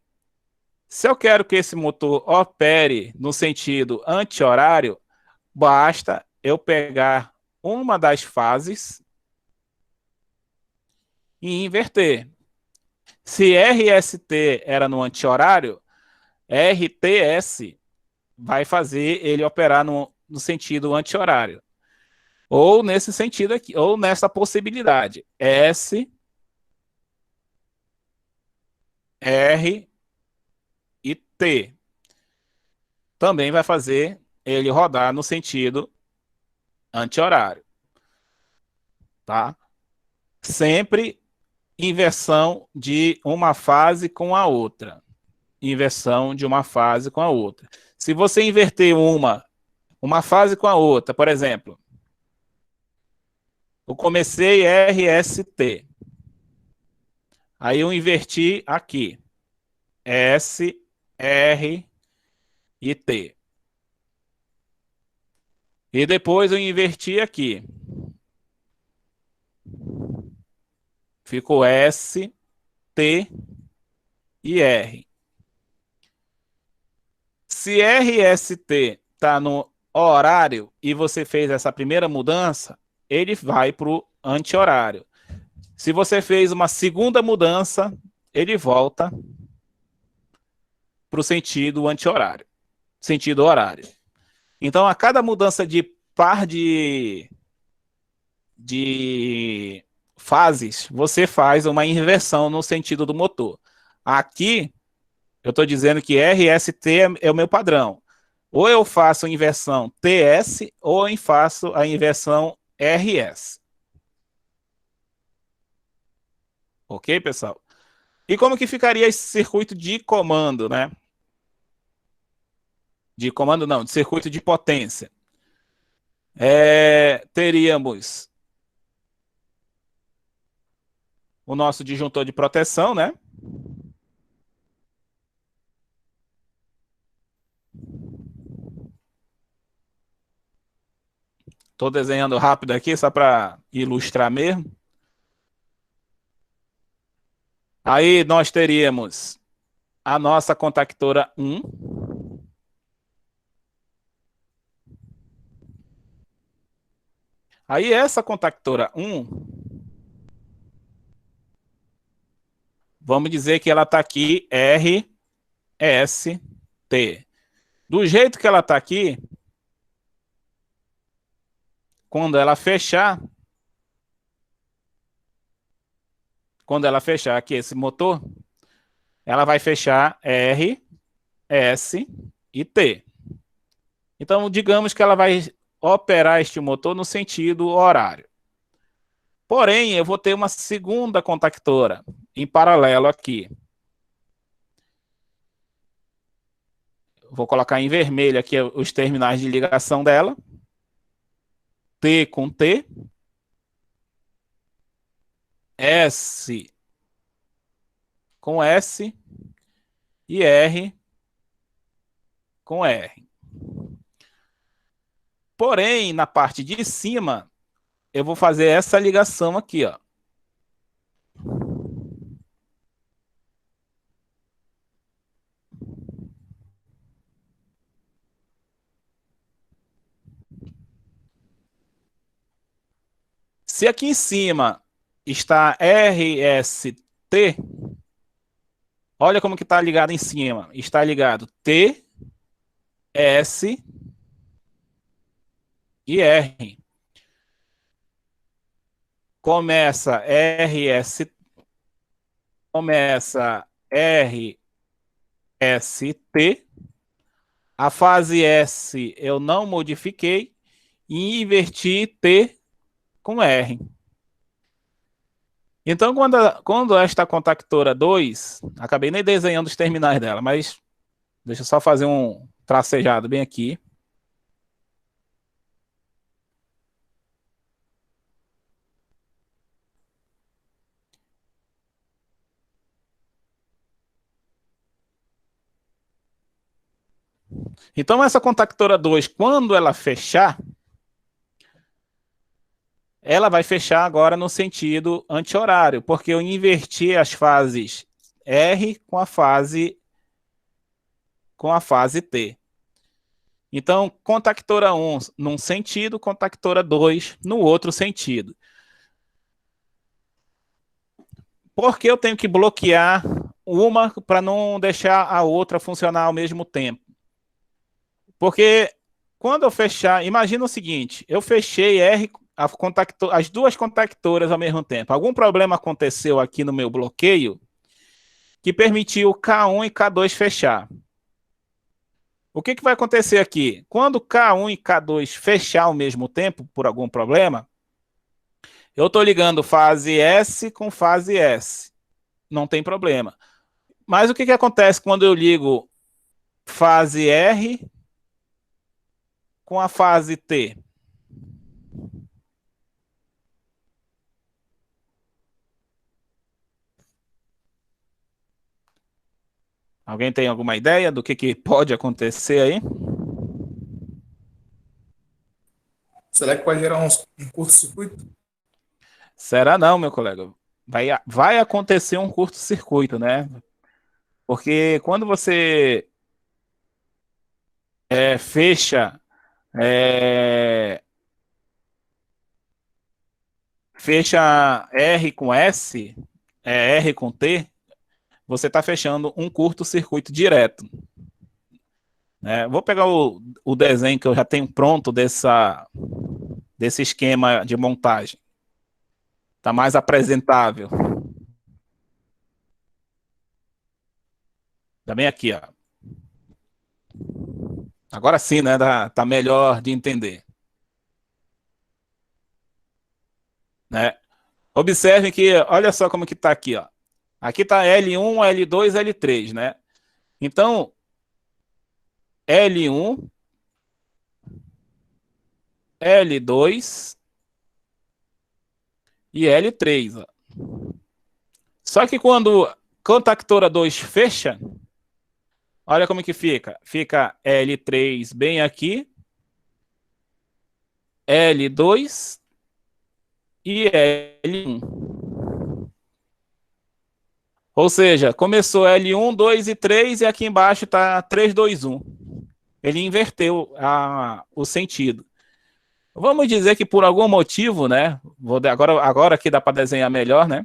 se eu quero que esse motor opere no sentido anti-horário, basta eu pegar uma das fases e inverter. Se RST era no anti-horário, RTS vai fazer ele operar no sentido anti-horário. Ou nesse sentido aqui, ou nessa possibilidade. S, R e T. Também vai fazer ele rodar no sentido anti-horário. Tá? Sempre inversão de uma fase com a outra. Inversão de uma fase com a outra. Se você inverter uma fase com a outra, por exemplo, eu comecei RST. Aí eu inverti aqui. S, R e T. E depois eu inverti aqui. Ficou S, T e R. Se RST está no horário e você fez essa primeira mudança, ele vai para o anti-horário. Se você fez uma segunda mudança, ele volta para o sentido anti-horário, sentido horário. Então, a cada mudança de par de fases, você faz uma inversão no sentido do motor. Aqui, eu estou dizendo que RST é o meu padrão. Ou eu faço a inversão TS, ou eu faço a inversão RS. Ok, pessoal? E como que ficaria esse circuito de comando, né? De comando não, de circuito de potência. Teríamos o nosso disjuntor de proteção, né? Estou desenhando rápido aqui, só para ilustrar mesmo. Aí nós teríamos a nossa contactora 1. Aí essa contactora 1, vamos dizer que ela está aqui RST. Do jeito que ela está aqui, quando ela fechar aqui esse motor, ela vai fechar R, S e T. Então, digamos que ela vai operar este motor no sentido horário. Porém, eu vou ter uma segunda contactora em paralelo aqui. Vou colocar em vermelho aqui os terminais de ligação dela. T com T. S com S e R com R. Porém, na parte de cima, eu vou fazer essa ligação aqui, ó. Se aqui em cima está RST, olha como que está ligado em cima. Está ligado T, S e R. Começa RST, a fase S eu não modifiquei e inverti T com R. Então, quando esta contactora 2, acabei nem desenhando os terminais dela, mas deixa eu só fazer um tracejado bem aqui. Então, essa contactora 2, quando ela fechar, ela vai fechar agora no sentido anti-horário, porque eu inverti as fases R com a fase T. Então, contactora 1 num sentido, contactora 2 no outro sentido. Por que eu tenho que bloquear uma para não deixar a outra funcionar ao mesmo tempo? Porque quando eu fechar, imagina o seguinte, eu fechei R, as duas contactoras ao mesmo tempo. Algum problema aconteceu aqui no meu bloqueio que permitiu K1 e K2 fechar. O que vai acontecer aqui? Quando K1 e K2 fechar ao mesmo tempo, por algum problema, eu estou ligando fase S com fase S. Não tem problema. Mas o que acontece quando eu ligo fase R com a fase T? Alguém tem alguma ideia do que pode acontecer aí? Será que pode gerar um curto-circuito? Será não, meu colega. Vai acontecer um curto-circuito, né? Porque quando você fecha R com S, R com T, você está fechando um curto-circuito direto. Vou pegar o desenho que eu já tenho pronto desse esquema de montagem. Está mais apresentável. Também aqui, ó. Agora sim, né? Tá melhor de entender. Né? Observem que, olha só como que tá aqui, ó. Aqui tá L1, L2, L3, né? Então, L1, L2 e L3. Ó. Só que quando contactora 2 fecha, olha como que fica. Fica L3 bem aqui, L2 e L1. Ou seja, começou L1, 2 e 3 e aqui embaixo está 3, 2, 1. Ele inverteu o sentido. Vamos dizer que por algum motivo, né? Agora aqui dá para desenhar melhor, né?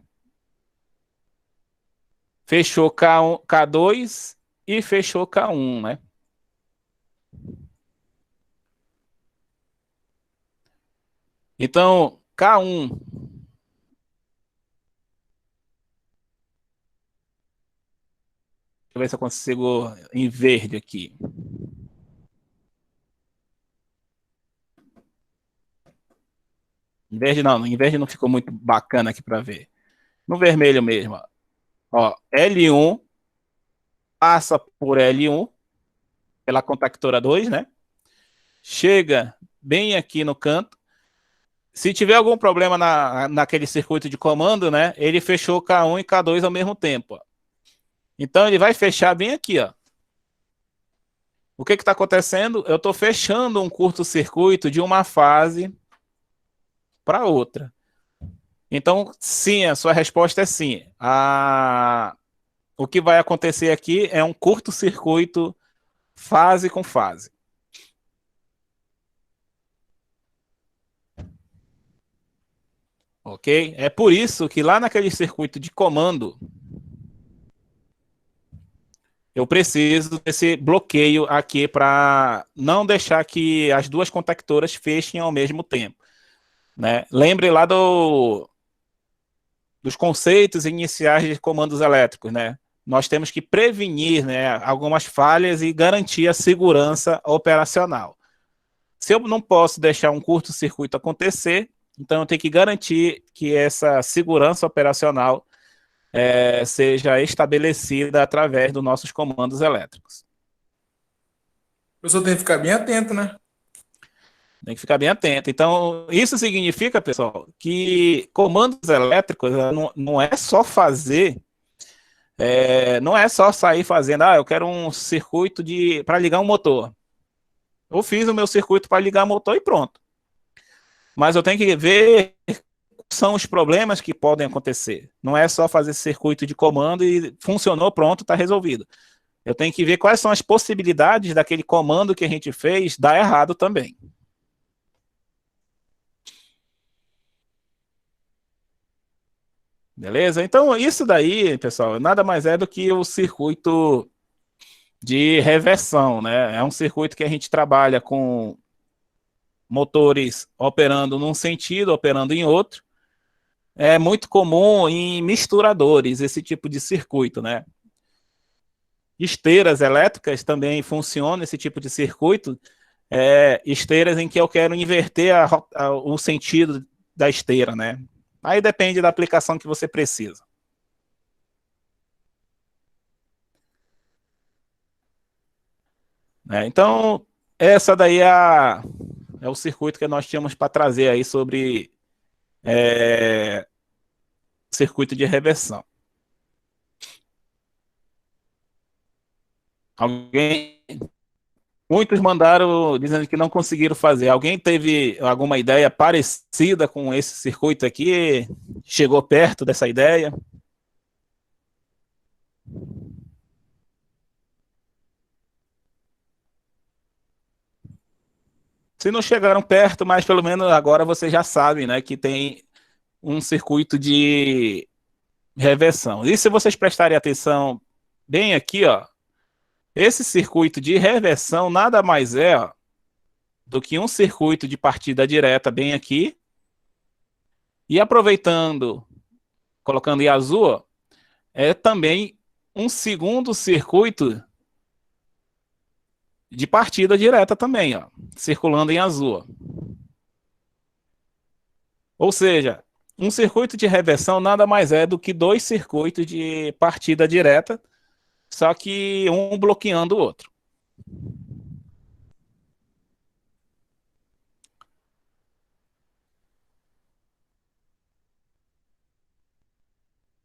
Fechou K1, K2 e fechou K1, né? Então, K1 deixa eu ver se eu consigo em verde aqui. Em verde não ficou muito bacana aqui para ver. No vermelho mesmo, ó, L1 passa por L1 pela contactora 2, né? Chega bem aqui no canto. Se tiver algum problema naquele circuito de comando, né? Ele fechou K1 e K2 ao mesmo tempo. Ó. Então ele vai fechar bem aqui, ó. O que está acontecendo? Eu estou fechando um curto-circuito de uma fase para outra. Então, sim, a sua resposta é sim. O que vai acontecer aqui é um curto-circuito fase com fase. Ok? É por isso que lá naquele circuito de comando, eu preciso desse bloqueio aqui para não deixar que as duas contactoras fechem ao mesmo tempo, né? Lembre lá dos conceitos iniciais de comandos elétricos, né? Nós temos que prevenir, né, algumas falhas e garantir a segurança operacional. Se eu não posso deixar um curto-circuito acontecer, então eu tenho que garantir que essa segurança operacional seja estabelecida através dos nossos comandos elétricos. O professor tem que ficar bem atento, né? Tem que ficar bem atento. Então, isso significa, pessoal, que comandos elétricos não é só fazer, não é só sair fazendo, eu quero um circuito para ligar um motor. Eu fiz o meu circuito para ligar o motor e pronto. Mas eu tenho que ver quais são os problemas que podem acontecer. Não é só fazer circuito de comando e funcionou, pronto, está resolvido. Eu tenho que ver quais são as possibilidades daquele comando que a gente fez dar errado também. Beleza? Então, isso daí, pessoal, nada mais é do que o circuito de reversão, né? É um circuito que a gente trabalha com motores operando num sentido, operando em outro. É muito comum em misturadores esse tipo de circuito, né? Esteiras elétricas também funcionam esse tipo de circuito, esteiras em que eu quero inverter o sentido da esteira, né? Aí depende da aplicação que você precisa. Então, essa daí é o circuito que nós tínhamos para trazer aí sobre circuito de reversão. Muitos mandaram dizendo que não conseguiram fazer. Alguém teve alguma ideia parecida com esse circuito aqui? Chegou perto dessa ideia? Se não chegaram perto, mas pelo menos agora você já sabe, né, que tem um circuito de reversão. E se vocês prestarem atenção bem aqui, ó, esse circuito de reversão nada mais é, ó, do que um circuito de partida direta bem aqui. E aproveitando, colocando em azul, ó, é também um segundo circuito de partida direta também, ó, circulando em azul. Ou seja, um circuito de reversão nada mais é do que dois circuitos de partida direta, só que um bloqueando o outro.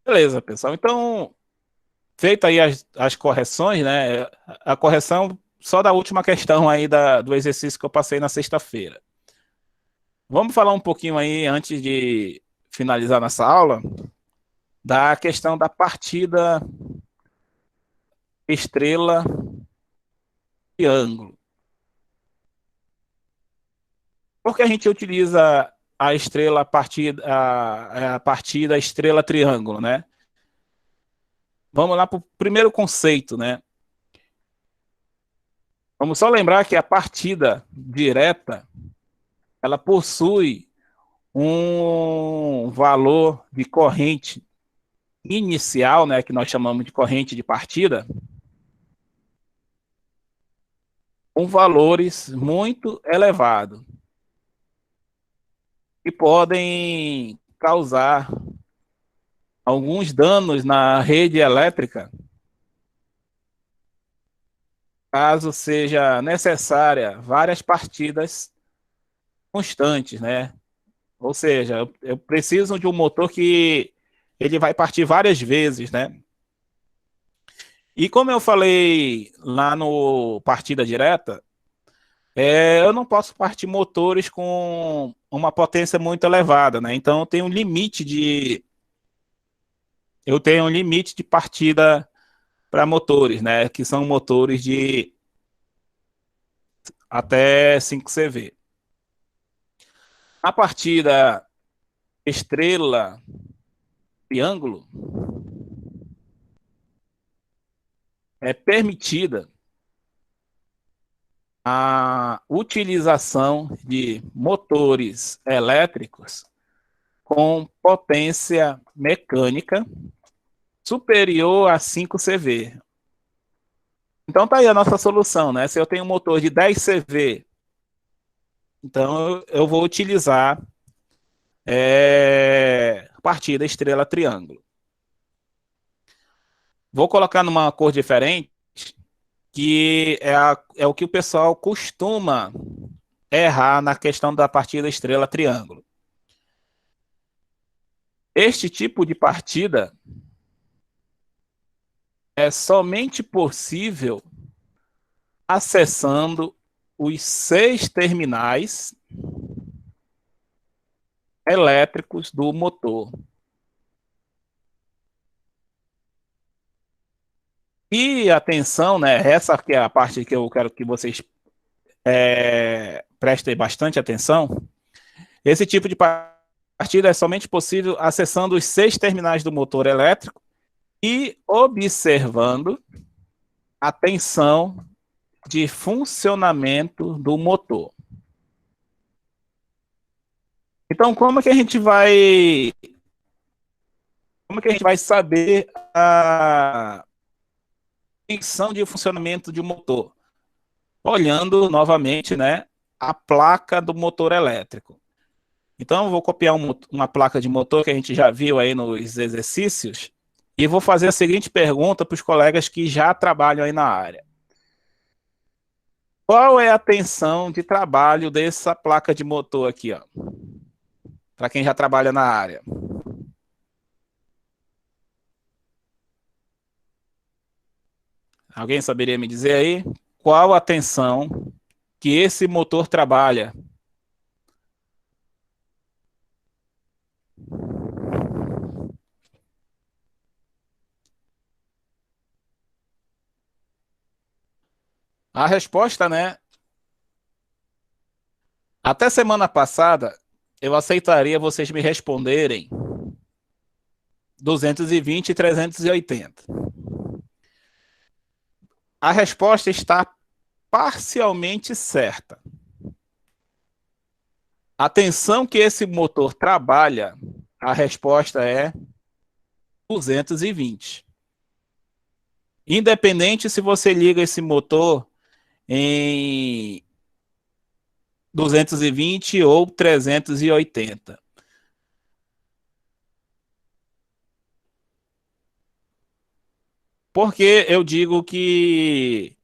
Beleza, pessoal. Então, feita aí as correções, né? A correção só da última questão aí do exercício que eu passei na sexta-feira. Vamos falar um pouquinho aí, antes de finalizar nossa aula, da questão da partida estrela triângulo. Por que a gente utiliza a estrela a partida estrela triângulo, né? Vamos lá para o primeiro conceito, né? Vamos só lembrar que a partida direta, ela possui um valor de corrente inicial, né, que nós chamamos de corrente de partida, com valores muito elevados, que podem causar alguns danos na rede elétrica, caso seja necessária várias partidas constantes, né? Ou seja, eu preciso de um motor que ele vai partir várias vezes, né? E como eu falei lá no partida direta, eu não posso partir motores com uma potência muito elevada, né? Então eu tenho um limite de partida para motores, né? Que são motores de até 5 CV. A partida estrela triângulo é permitida a utilização de motores elétricos com potência mecânica superior a 5 CV. Então tá aí a nossa solução, né? Se eu tenho um motor de 10 CV, então eu vou utilizar partida estrela triângulo. Vou colocar numa cor diferente, que é o que o pessoal costuma errar na questão da partida estrela triângulo. Este tipo de partida é somente possível acessando os 6 terminais elétricos do motor. E atenção, né? Essa que é a parte que eu quero que vocês prestem bastante atenção. Esse tipo de partida é somente possível acessando os 6 terminais do motor elétrico e observando a tensão de funcionamento do motor. Então, como que a gente vai saber a tensão de funcionamento de um motor? Olhando novamente, né, a placa do motor elétrico. Então, eu vou copiar uma placa de motor que a gente já viu aí nos exercícios e vou fazer a seguinte pergunta para os colegas que já trabalham aí na área. Qual é a tensão de trabalho dessa placa de motor aqui, ó? Para quem já trabalha na área. Alguém saberia me dizer aí qual a tensão que esse motor trabalha? A resposta, né? Até semana passada, eu aceitaria vocês me responderem 220 e 380. A resposta está parcialmente certa. A tensão que esse motor trabalha, a resposta é 220. Independente se você liga esse motor em 220 ou 380. Porque eu digo que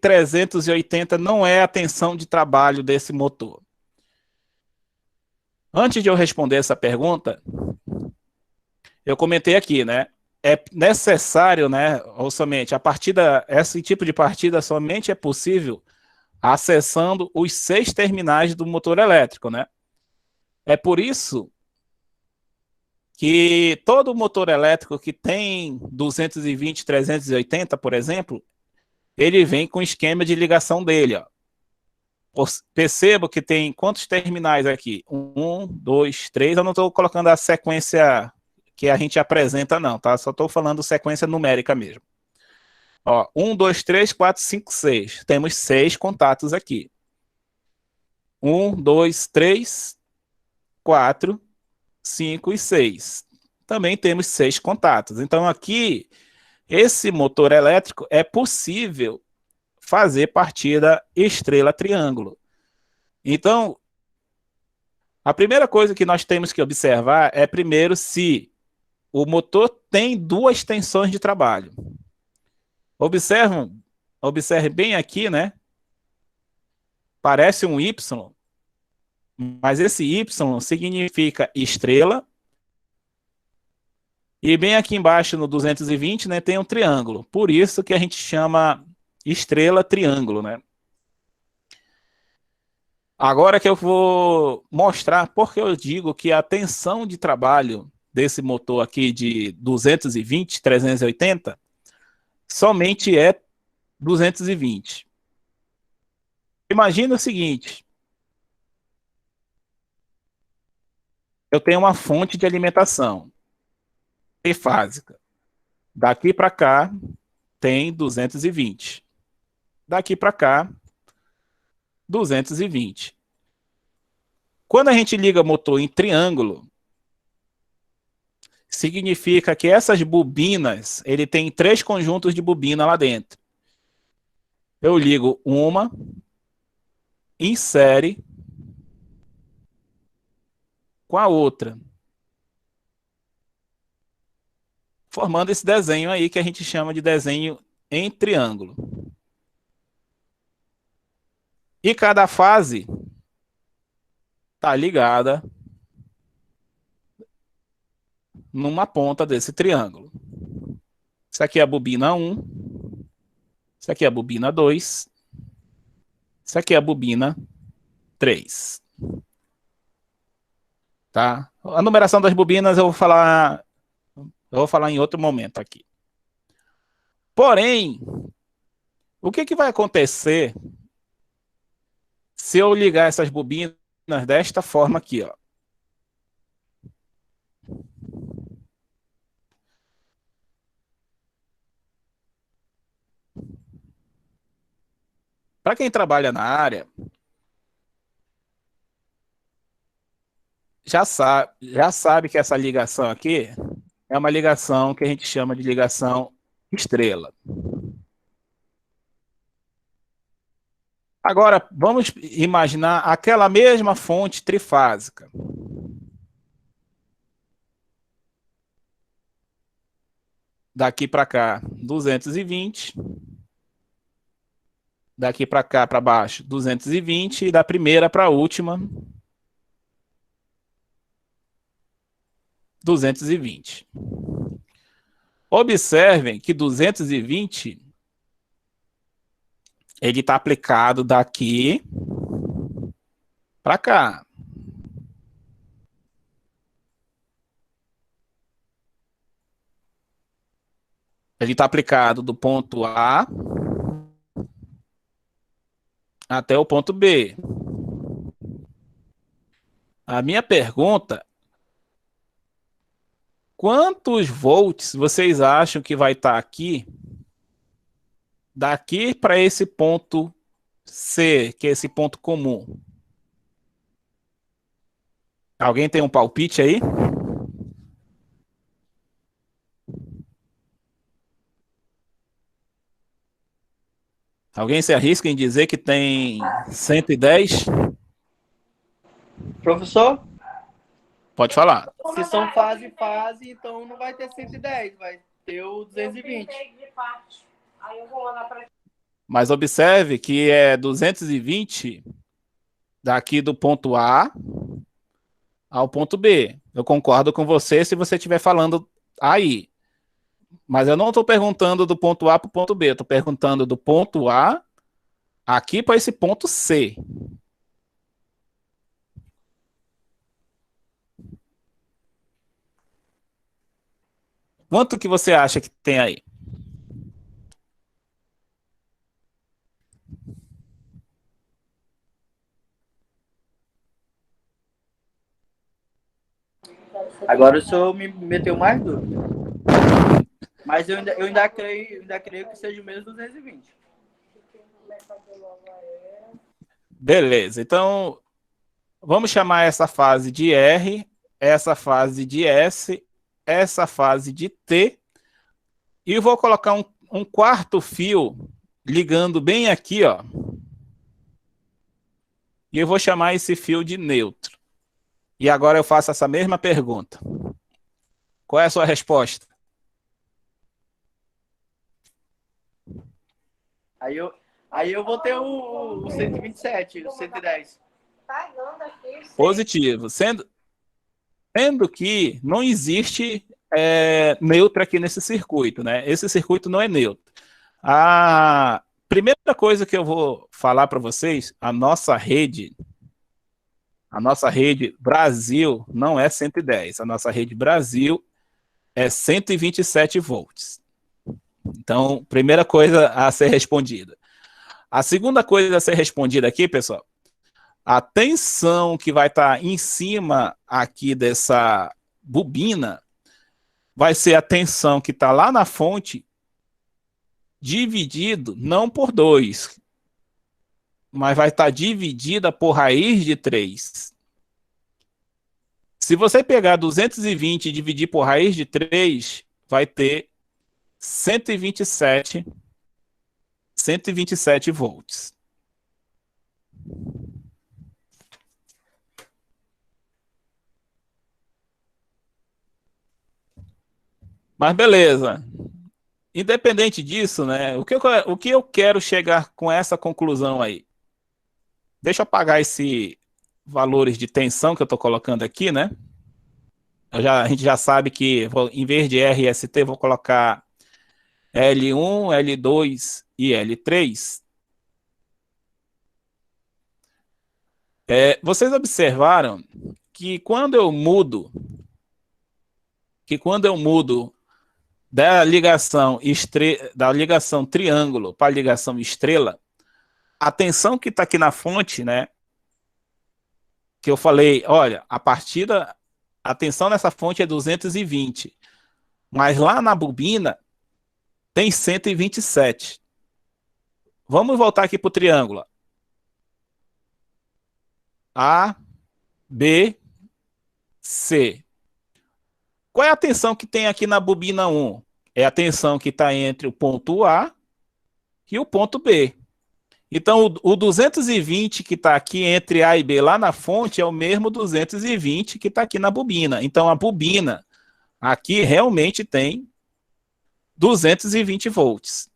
380 não é a tensão de trabalho desse motor. Antes de eu responder essa pergunta, eu comentei aqui, né? É necessário, né? Ou somente esse tipo de partida somente é possível acessando os 6 terminais do motor elétrico, né? É por isso que todo motor elétrico que tem 220, 380, por exemplo, ele vem com o esquema de ligação dele, ó. Percebo que tem quantos terminais aqui? 1, 2, 3. Eu não estou colocando a sequência que a gente apresenta, não, tá? Só estou falando sequência numérica mesmo. Ó, 1, 2, 3, 4, 5, 6. Temos 6 contatos aqui. 1, 2, 3, 4, 5 e 6. Também temos 6 contatos. Então, aqui, esse motor elétrico é possível fazer partida estrela-triângulo. Então, a primeira coisa que nós temos que observar é, primeiro, se o motor tem 2 tensões de trabalho. Observe bem aqui, né? Parece um Y, mas esse Y significa estrela E bem aqui embaixo, no 220, né, tem um triângulo. Por isso que a gente chama estrela triângulo, né? Agora que eu vou mostrar porque eu digo que a tensão de trabalho desse motor aqui de 220, 380, somente é 220. Imagina o seguinte. Eu tenho uma fonte de alimentação trifásica. Daqui para cá tem 220. Daqui para cá, 220. Quando a gente liga motor em triângulo, significa que essas bobinas, ele tem 3 conjuntos de bobina lá dentro. Eu ligo uma, insere com a outra, formando esse desenho aí que a gente chama de desenho em triângulo. E cada fase está ligada numa ponta desse triângulo. Isso aqui é a bobina 1, isso aqui é a bobina 2, isso aqui é a bobina 3. Tá? A numeração das bobinas eu vou falar em outro momento aqui. Porém, o que vai acontecer se eu ligar essas bobinas desta forma aqui, ó? Para quem trabalha na área, já sabe que essa ligação aqui é uma ligação que a gente chama de ligação estrela. Agora, vamos imaginar aquela mesma fonte trifásica. Daqui para cá, 220. Daqui para cá, para baixo, 220. E da primeira para a última, 220. Observem que 220 ele está aplicado daqui para cá. Ele está aplicado do ponto A até o ponto B. A minha pergunta: quantos volts vocês acham que vai estar aqui, daqui para esse ponto C, que é esse ponto comum? Alguém tem um palpite aí? Alguém se arrisca em dizer que tem 110? Professor, Pode falar. se são fase, então não vai ter 110, vai ter o 220. Mas observe que é 220 daqui do ponto A ao ponto B. Eu concordo com você se você estiver falando aí. Mas eu não estou perguntando do ponto A para o ponto B. Eu estou perguntando do ponto A aqui para esse ponto C. Quanto que você acha que tem aí? Agora o senhor me meteu mais dúvida. Mas eu ainda creio que seja o mesmo 220. Beleza, então vamos chamar essa fase de R, essa fase de S, essa fase de T, e vou colocar um quarto fio ligando bem aqui, ó. E eu vou chamar esse fio de neutro. E agora eu faço essa mesma pergunta. Qual é a sua resposta? Aí eu vou ter o 127, o 110. Positivo. Sendo que não existe neutra aqui nesse circuito, né? Esse circuito não é neutro. A primeira coisa que eu vou falar para vocês, a nossa rede Brasil não é 110, a nossa rede Brasil é 127 volts. Então, primeira coisa a ser respondida. A segunda coisa a ser respondida aqui, pessoal, a tensão que vai estar em cima aqui dessa bobina vai ser a tensão que está lá na fonte dividido não por 2, mas vai estar dividida por raiz de 3. Se você pegar 220 e dividir por raiz de 3, vai ter 127 volts. Mas beleza. Independente disso, né? O que eu quero chegar com essa conclusão aí? Deixa eu apagar esses valores de tensão que eu estou colocando aqui, né? A gente já sabe que em vez de RST, vou colocar L1, L2 e L3. Vocês observaram que quando eu mudo da ligação triângulo para a ligação estrela, a tensão que está aqui na fonte, né? Que eu falei, olha, a tensão nessa fonte é 220, mas lá na bobina tem 127. Vamos voltar aqui para o triângulo. A, B, C. Qual é a tensão que tem aqui na bobina 1? É a tensão que está entre o ponto A e o ponto B. Então, o 220 que está aqui entre A e B lá na fonte é o mesmo 220 que está aqui na bobina. Então, a bobina aqui realmente tem 220 volts.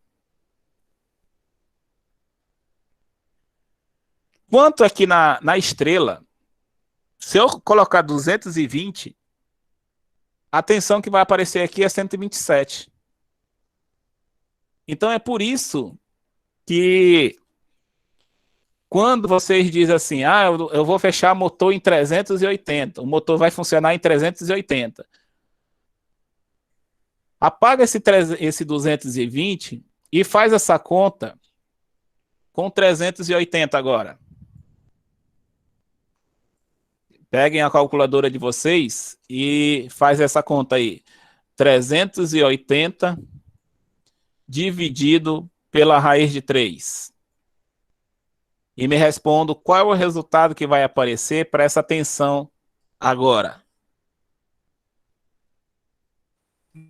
Quanto aqui na estrela, se eu colocar 220, a tensão que vai aparecer aqui é 127. Então é por isso que quando vocês dizem assim, eu vou fechar motor em 380, o motor vai funcionar em 380. Apaga esse 220 e faz essa conta com 380 agora. Peguem a calculadora de vocês e faz essa conta aí. 380 dividido pela raiz de 3. E me respondo qual é o resultado que vai aparecer para essa tensão agora.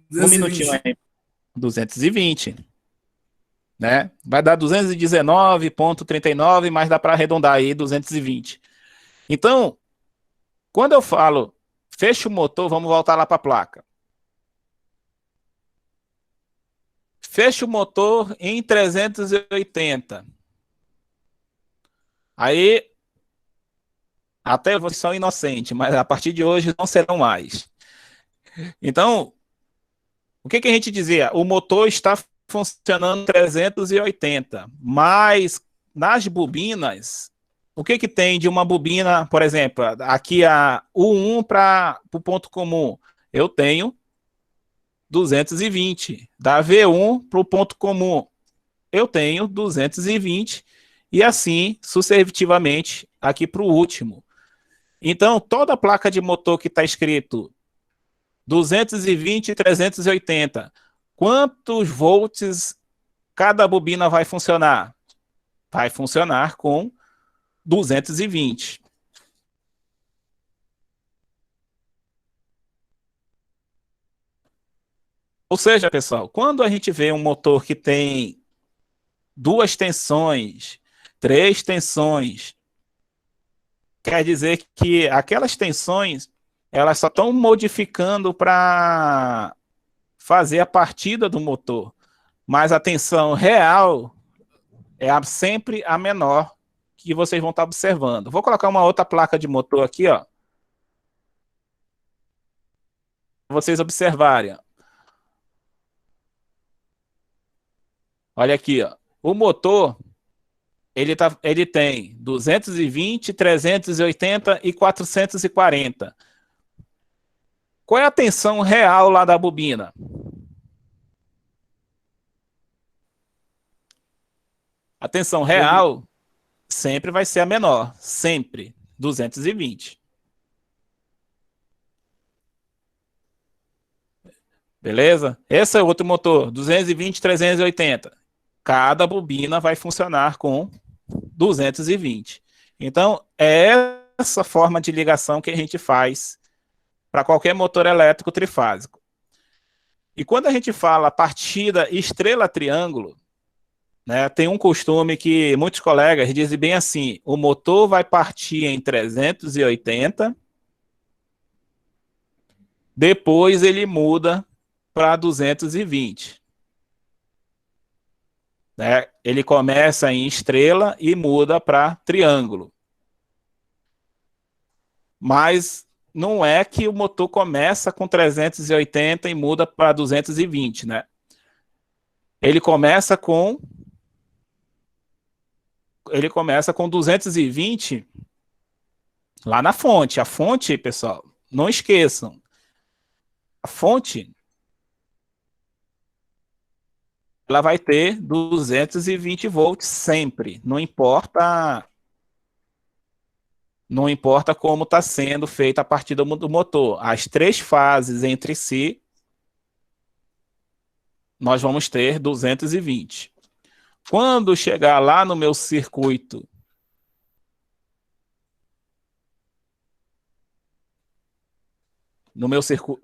220. Um minutinho aí. 220. Né? Vai dar 219,39, mas dá para arredondar aí 220. Então, quando eu falo fecha o motor, vamos voltar lá para a placa. Fecha o motor em 380. Aí, até vocês são inocentes, mas a partir de hoje não serão mais. Então, o que a gente dizia? O motor está funcionando 380, mas nas bobinas, o que tem de uma bobina, por exemplo, aqui a U1 para o ponto comum, eu tenho 220. Da V1 para o ponto comum, eu tenho 220, e assim sucessivamente aqui para o último. Então, toda a placa de motor que está escrito 220 e 380, quantos volts cada bobina vai funcionar? Vai funcionar com 220. Ou seja, pessoal, quando a gente vê um motor que tem 2 tensões, 3 tensões, quer dizer que aquelas tensões, elas só estão modificando para fazer a partida do motor, mas a tensão real é sempre a menor que vocês vão estar observando. Vou colocar uma outra placa de motor aqui, ó. vocês observarem. Olha aqui, ó. O motor, ele tem 220, 380 e 440. Qual é a tensão real lá da bobina? A tensão real sempre vai ser a menor, sempre, 220. Beleza? Esse é outro motor, 220, 380. Cada bobina vai funcionar com 220. Então, é essa forma de ligação que a gente faz para qualquer motor elétrico trifásico. E quando a gente fala partida estrela-triângulo, né, tem um costume que muitos colegas dizem bem assim, o motor vai partir em 380, depois ele muda para 220. Né? Ele começa em estrela e muda para triângulo. Mas não é que o motor começa com 380 e muda para 220, né? Ele começa com 220 lá na fonte. A fonte, pessoal, não esqueçam. A fonte ela vai ter 220 volts sempre, não importa como está sendo feita a partida do motor. As três fases entre si, nós vamos ter 220. Quando chegar lá no meu circuito,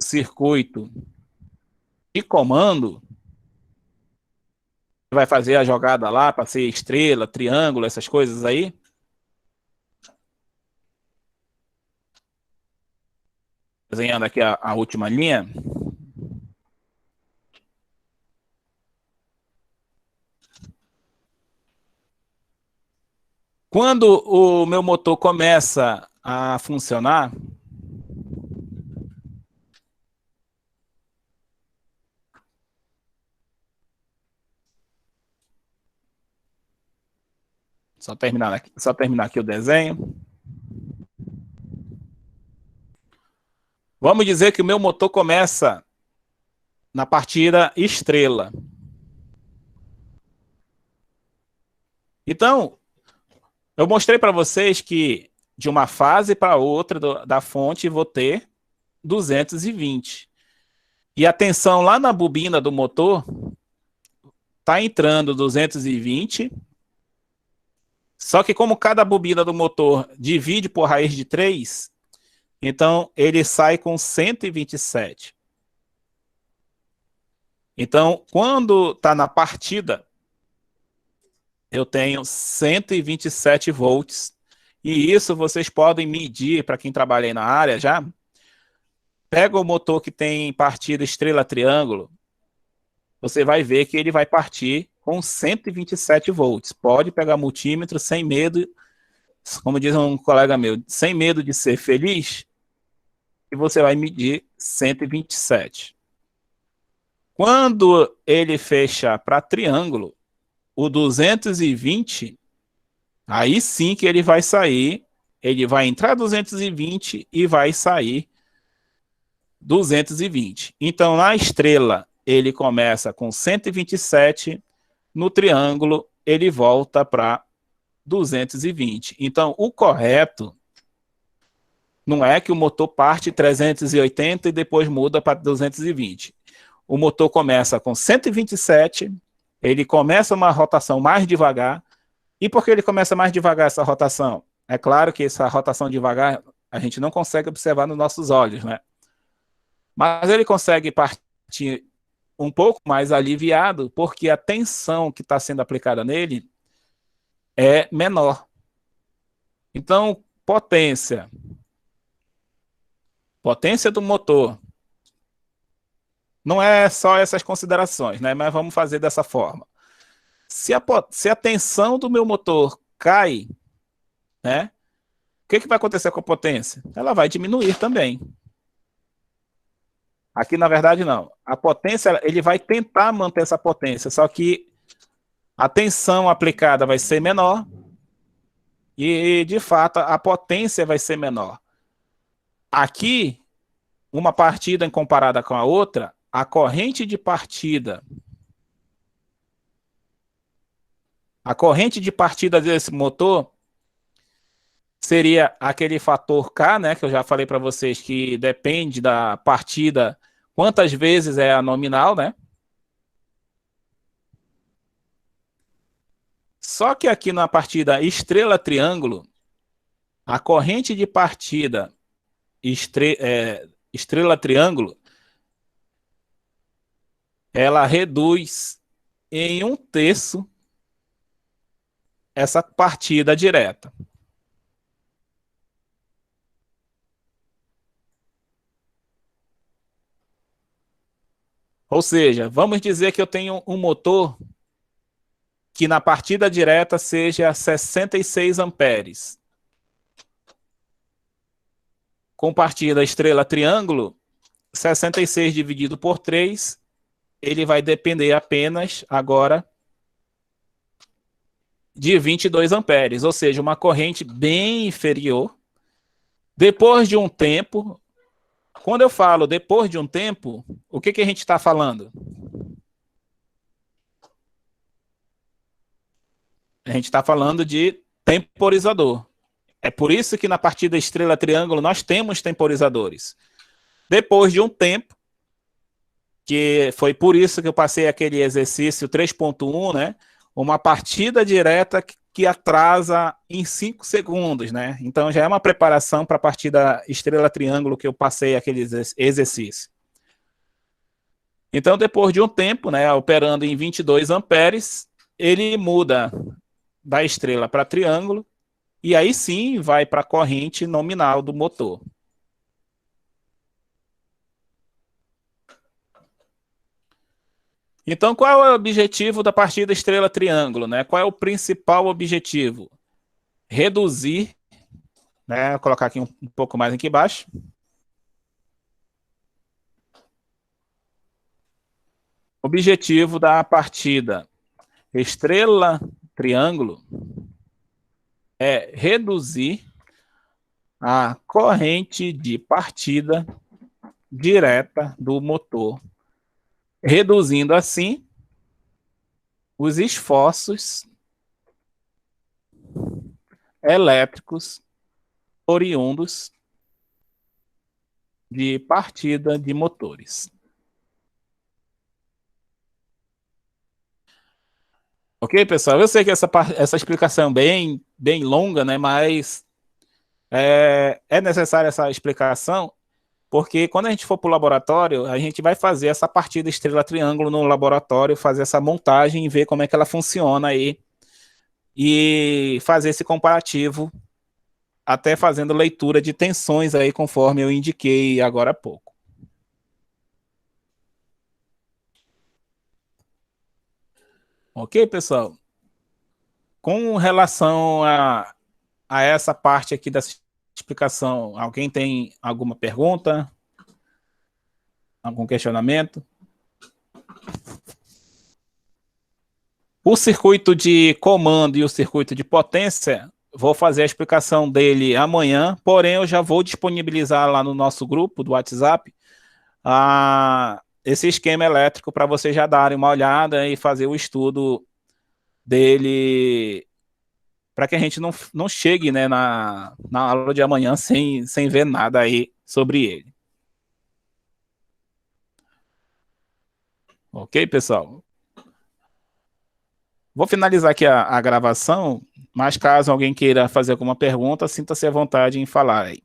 circuito de comando, vai fazer a jogada lá para ser estrela, triângulo, essas coisas aí. Desenhando aqui a última linha. Quando o meu motor começa a funcionar, só terminar aqui o desenho. Vamos dizer que o meu motor começa na partida estrela. Então, eu mostrei para vocês que de uma fase para outra da fonte vou ter 220. E a tensão lá na bobina do motor está entrando 220. Só que como cada bobina do motor divide por raiz de 3, então ele sai com 127. Então, quando está na partida, eu tenho 127 volts. E isso vocês podem medir, para quem trabalha aí na área já. Pega o motor que tem partida estrela-triângulo, você vai ver que ele vai partir com 127 volts. Pode pegar multímetro sem medo, como diz um colega meu, sem medo de ser feliz, e você vai medir 127. Quando ele fecha para triângulo, o 220, aí sim que ele vai sair, ele vai entrar 220 e vai sair 220. Então, na estrela, ele começa com 127, no triângulo, ele volta para 220. Então, o correto não é que o motor parte 380 e depois muda para 220. O motor começa com 127, ele começa uma rotação mais devagar. E por que ele começa mais devagar essa rotação? É claro que essa rotação devagar a gente não consegue observar nos nossos olhos, né? Mas ele consegue partir um pouco mais aliviado porque a tensão que está sendo aplicada nele é menor. Então, potência do motor. Não é só essas considerações, né? Mas vamos fazer dessa forma. Se a tensão do meu motor cai, né? O que vai acontecer com a potência? Ela vai diminuir também. Aqui, na verdade, não. A potência, ele vai tentar manter essa potência, só que a tensão aplicada vai ser menor e, de fato, a potência vai ser menor. Aqui, uma partida em comparada com a outra, a corrente de partida desse motor seria aquele fator K, né, que eu já falei para vocês que depende da partida, quantas vezes é a nominal, né? Só que aqui na partida estrela-triângulo, a corrente de partida estrela-triângulo, ela reduz em 1/3 essa partida direta. Ou seja, vamos dizer que eu tenho um motor que na partida direta seja 66 amperes. Com partida estrela-triângulo, 66 dividido por 3, ele vai depender apenas agora de 22 amperes, ou seja, uma corrente bem inferior. Depois de um tempo, quando eu falo depois de um tempo, o que a gente está falando? A gente está falando de temporizador. É por isso que na partida estrela-triângulo nós temos temporizadores. Depois de um tempo, que foi por isso que eu passei aquele exercício 3.1, né? Uma partida direta que atrasa em 5 segundos, né? Então já é uma preparação para a partida estrela-triângulo que eu passei aquele exercício. Então, depois de um tempo, né, operando em 22 amperes, ele muda da estrela para triângulo, e aí sim vai para a corrente nominal do motor. Então, qual é o objetivo da partida estrela-triângulo, né? Qual é o principal objetivo? Reduzir, né? Vou colocar aqui um pouco mais aqui embaixo. Objetivo da partida estrela-triângulo é reduzir a corrente de partida direta do motor, reduzindo assim os esforços elétricos oriundos de partida de motores. Ok, pessoal? Eu sei que essa explicação é bem longa, né? Mas é necessária essa explicação, porque quando a gente for para o laboratório, a gente vai fazer essa partida estrela-triângulo no laboratório, fazer essa montagem e ver como é que ela funciona aí, e fazer esse comparativo, até fazendo leitura de tensões aí, conforme eu indiquei agora há pouco. Ok, pessoal? Com relação a essa parte aqui dessa explicação, alguém tem alguma pergunta? Algum questionamento? O circuito de comando e o circuito de potência, vou fazer a explicação dele amanhã, porém eu já vou disponibilizar lá no nosso grupo do WhatsApp esse esquema elétrico para vocês já darem uma olhada e fazer o estudo dele, para que a gente não chegue, né, na aula de amanhã sem ver nada aí sobre ele. Ok, pessoal? Vou finalizar aqui a gravação, mas caso alguém queira fazer alguma pergunta, sinta-se à vontade em falar aí.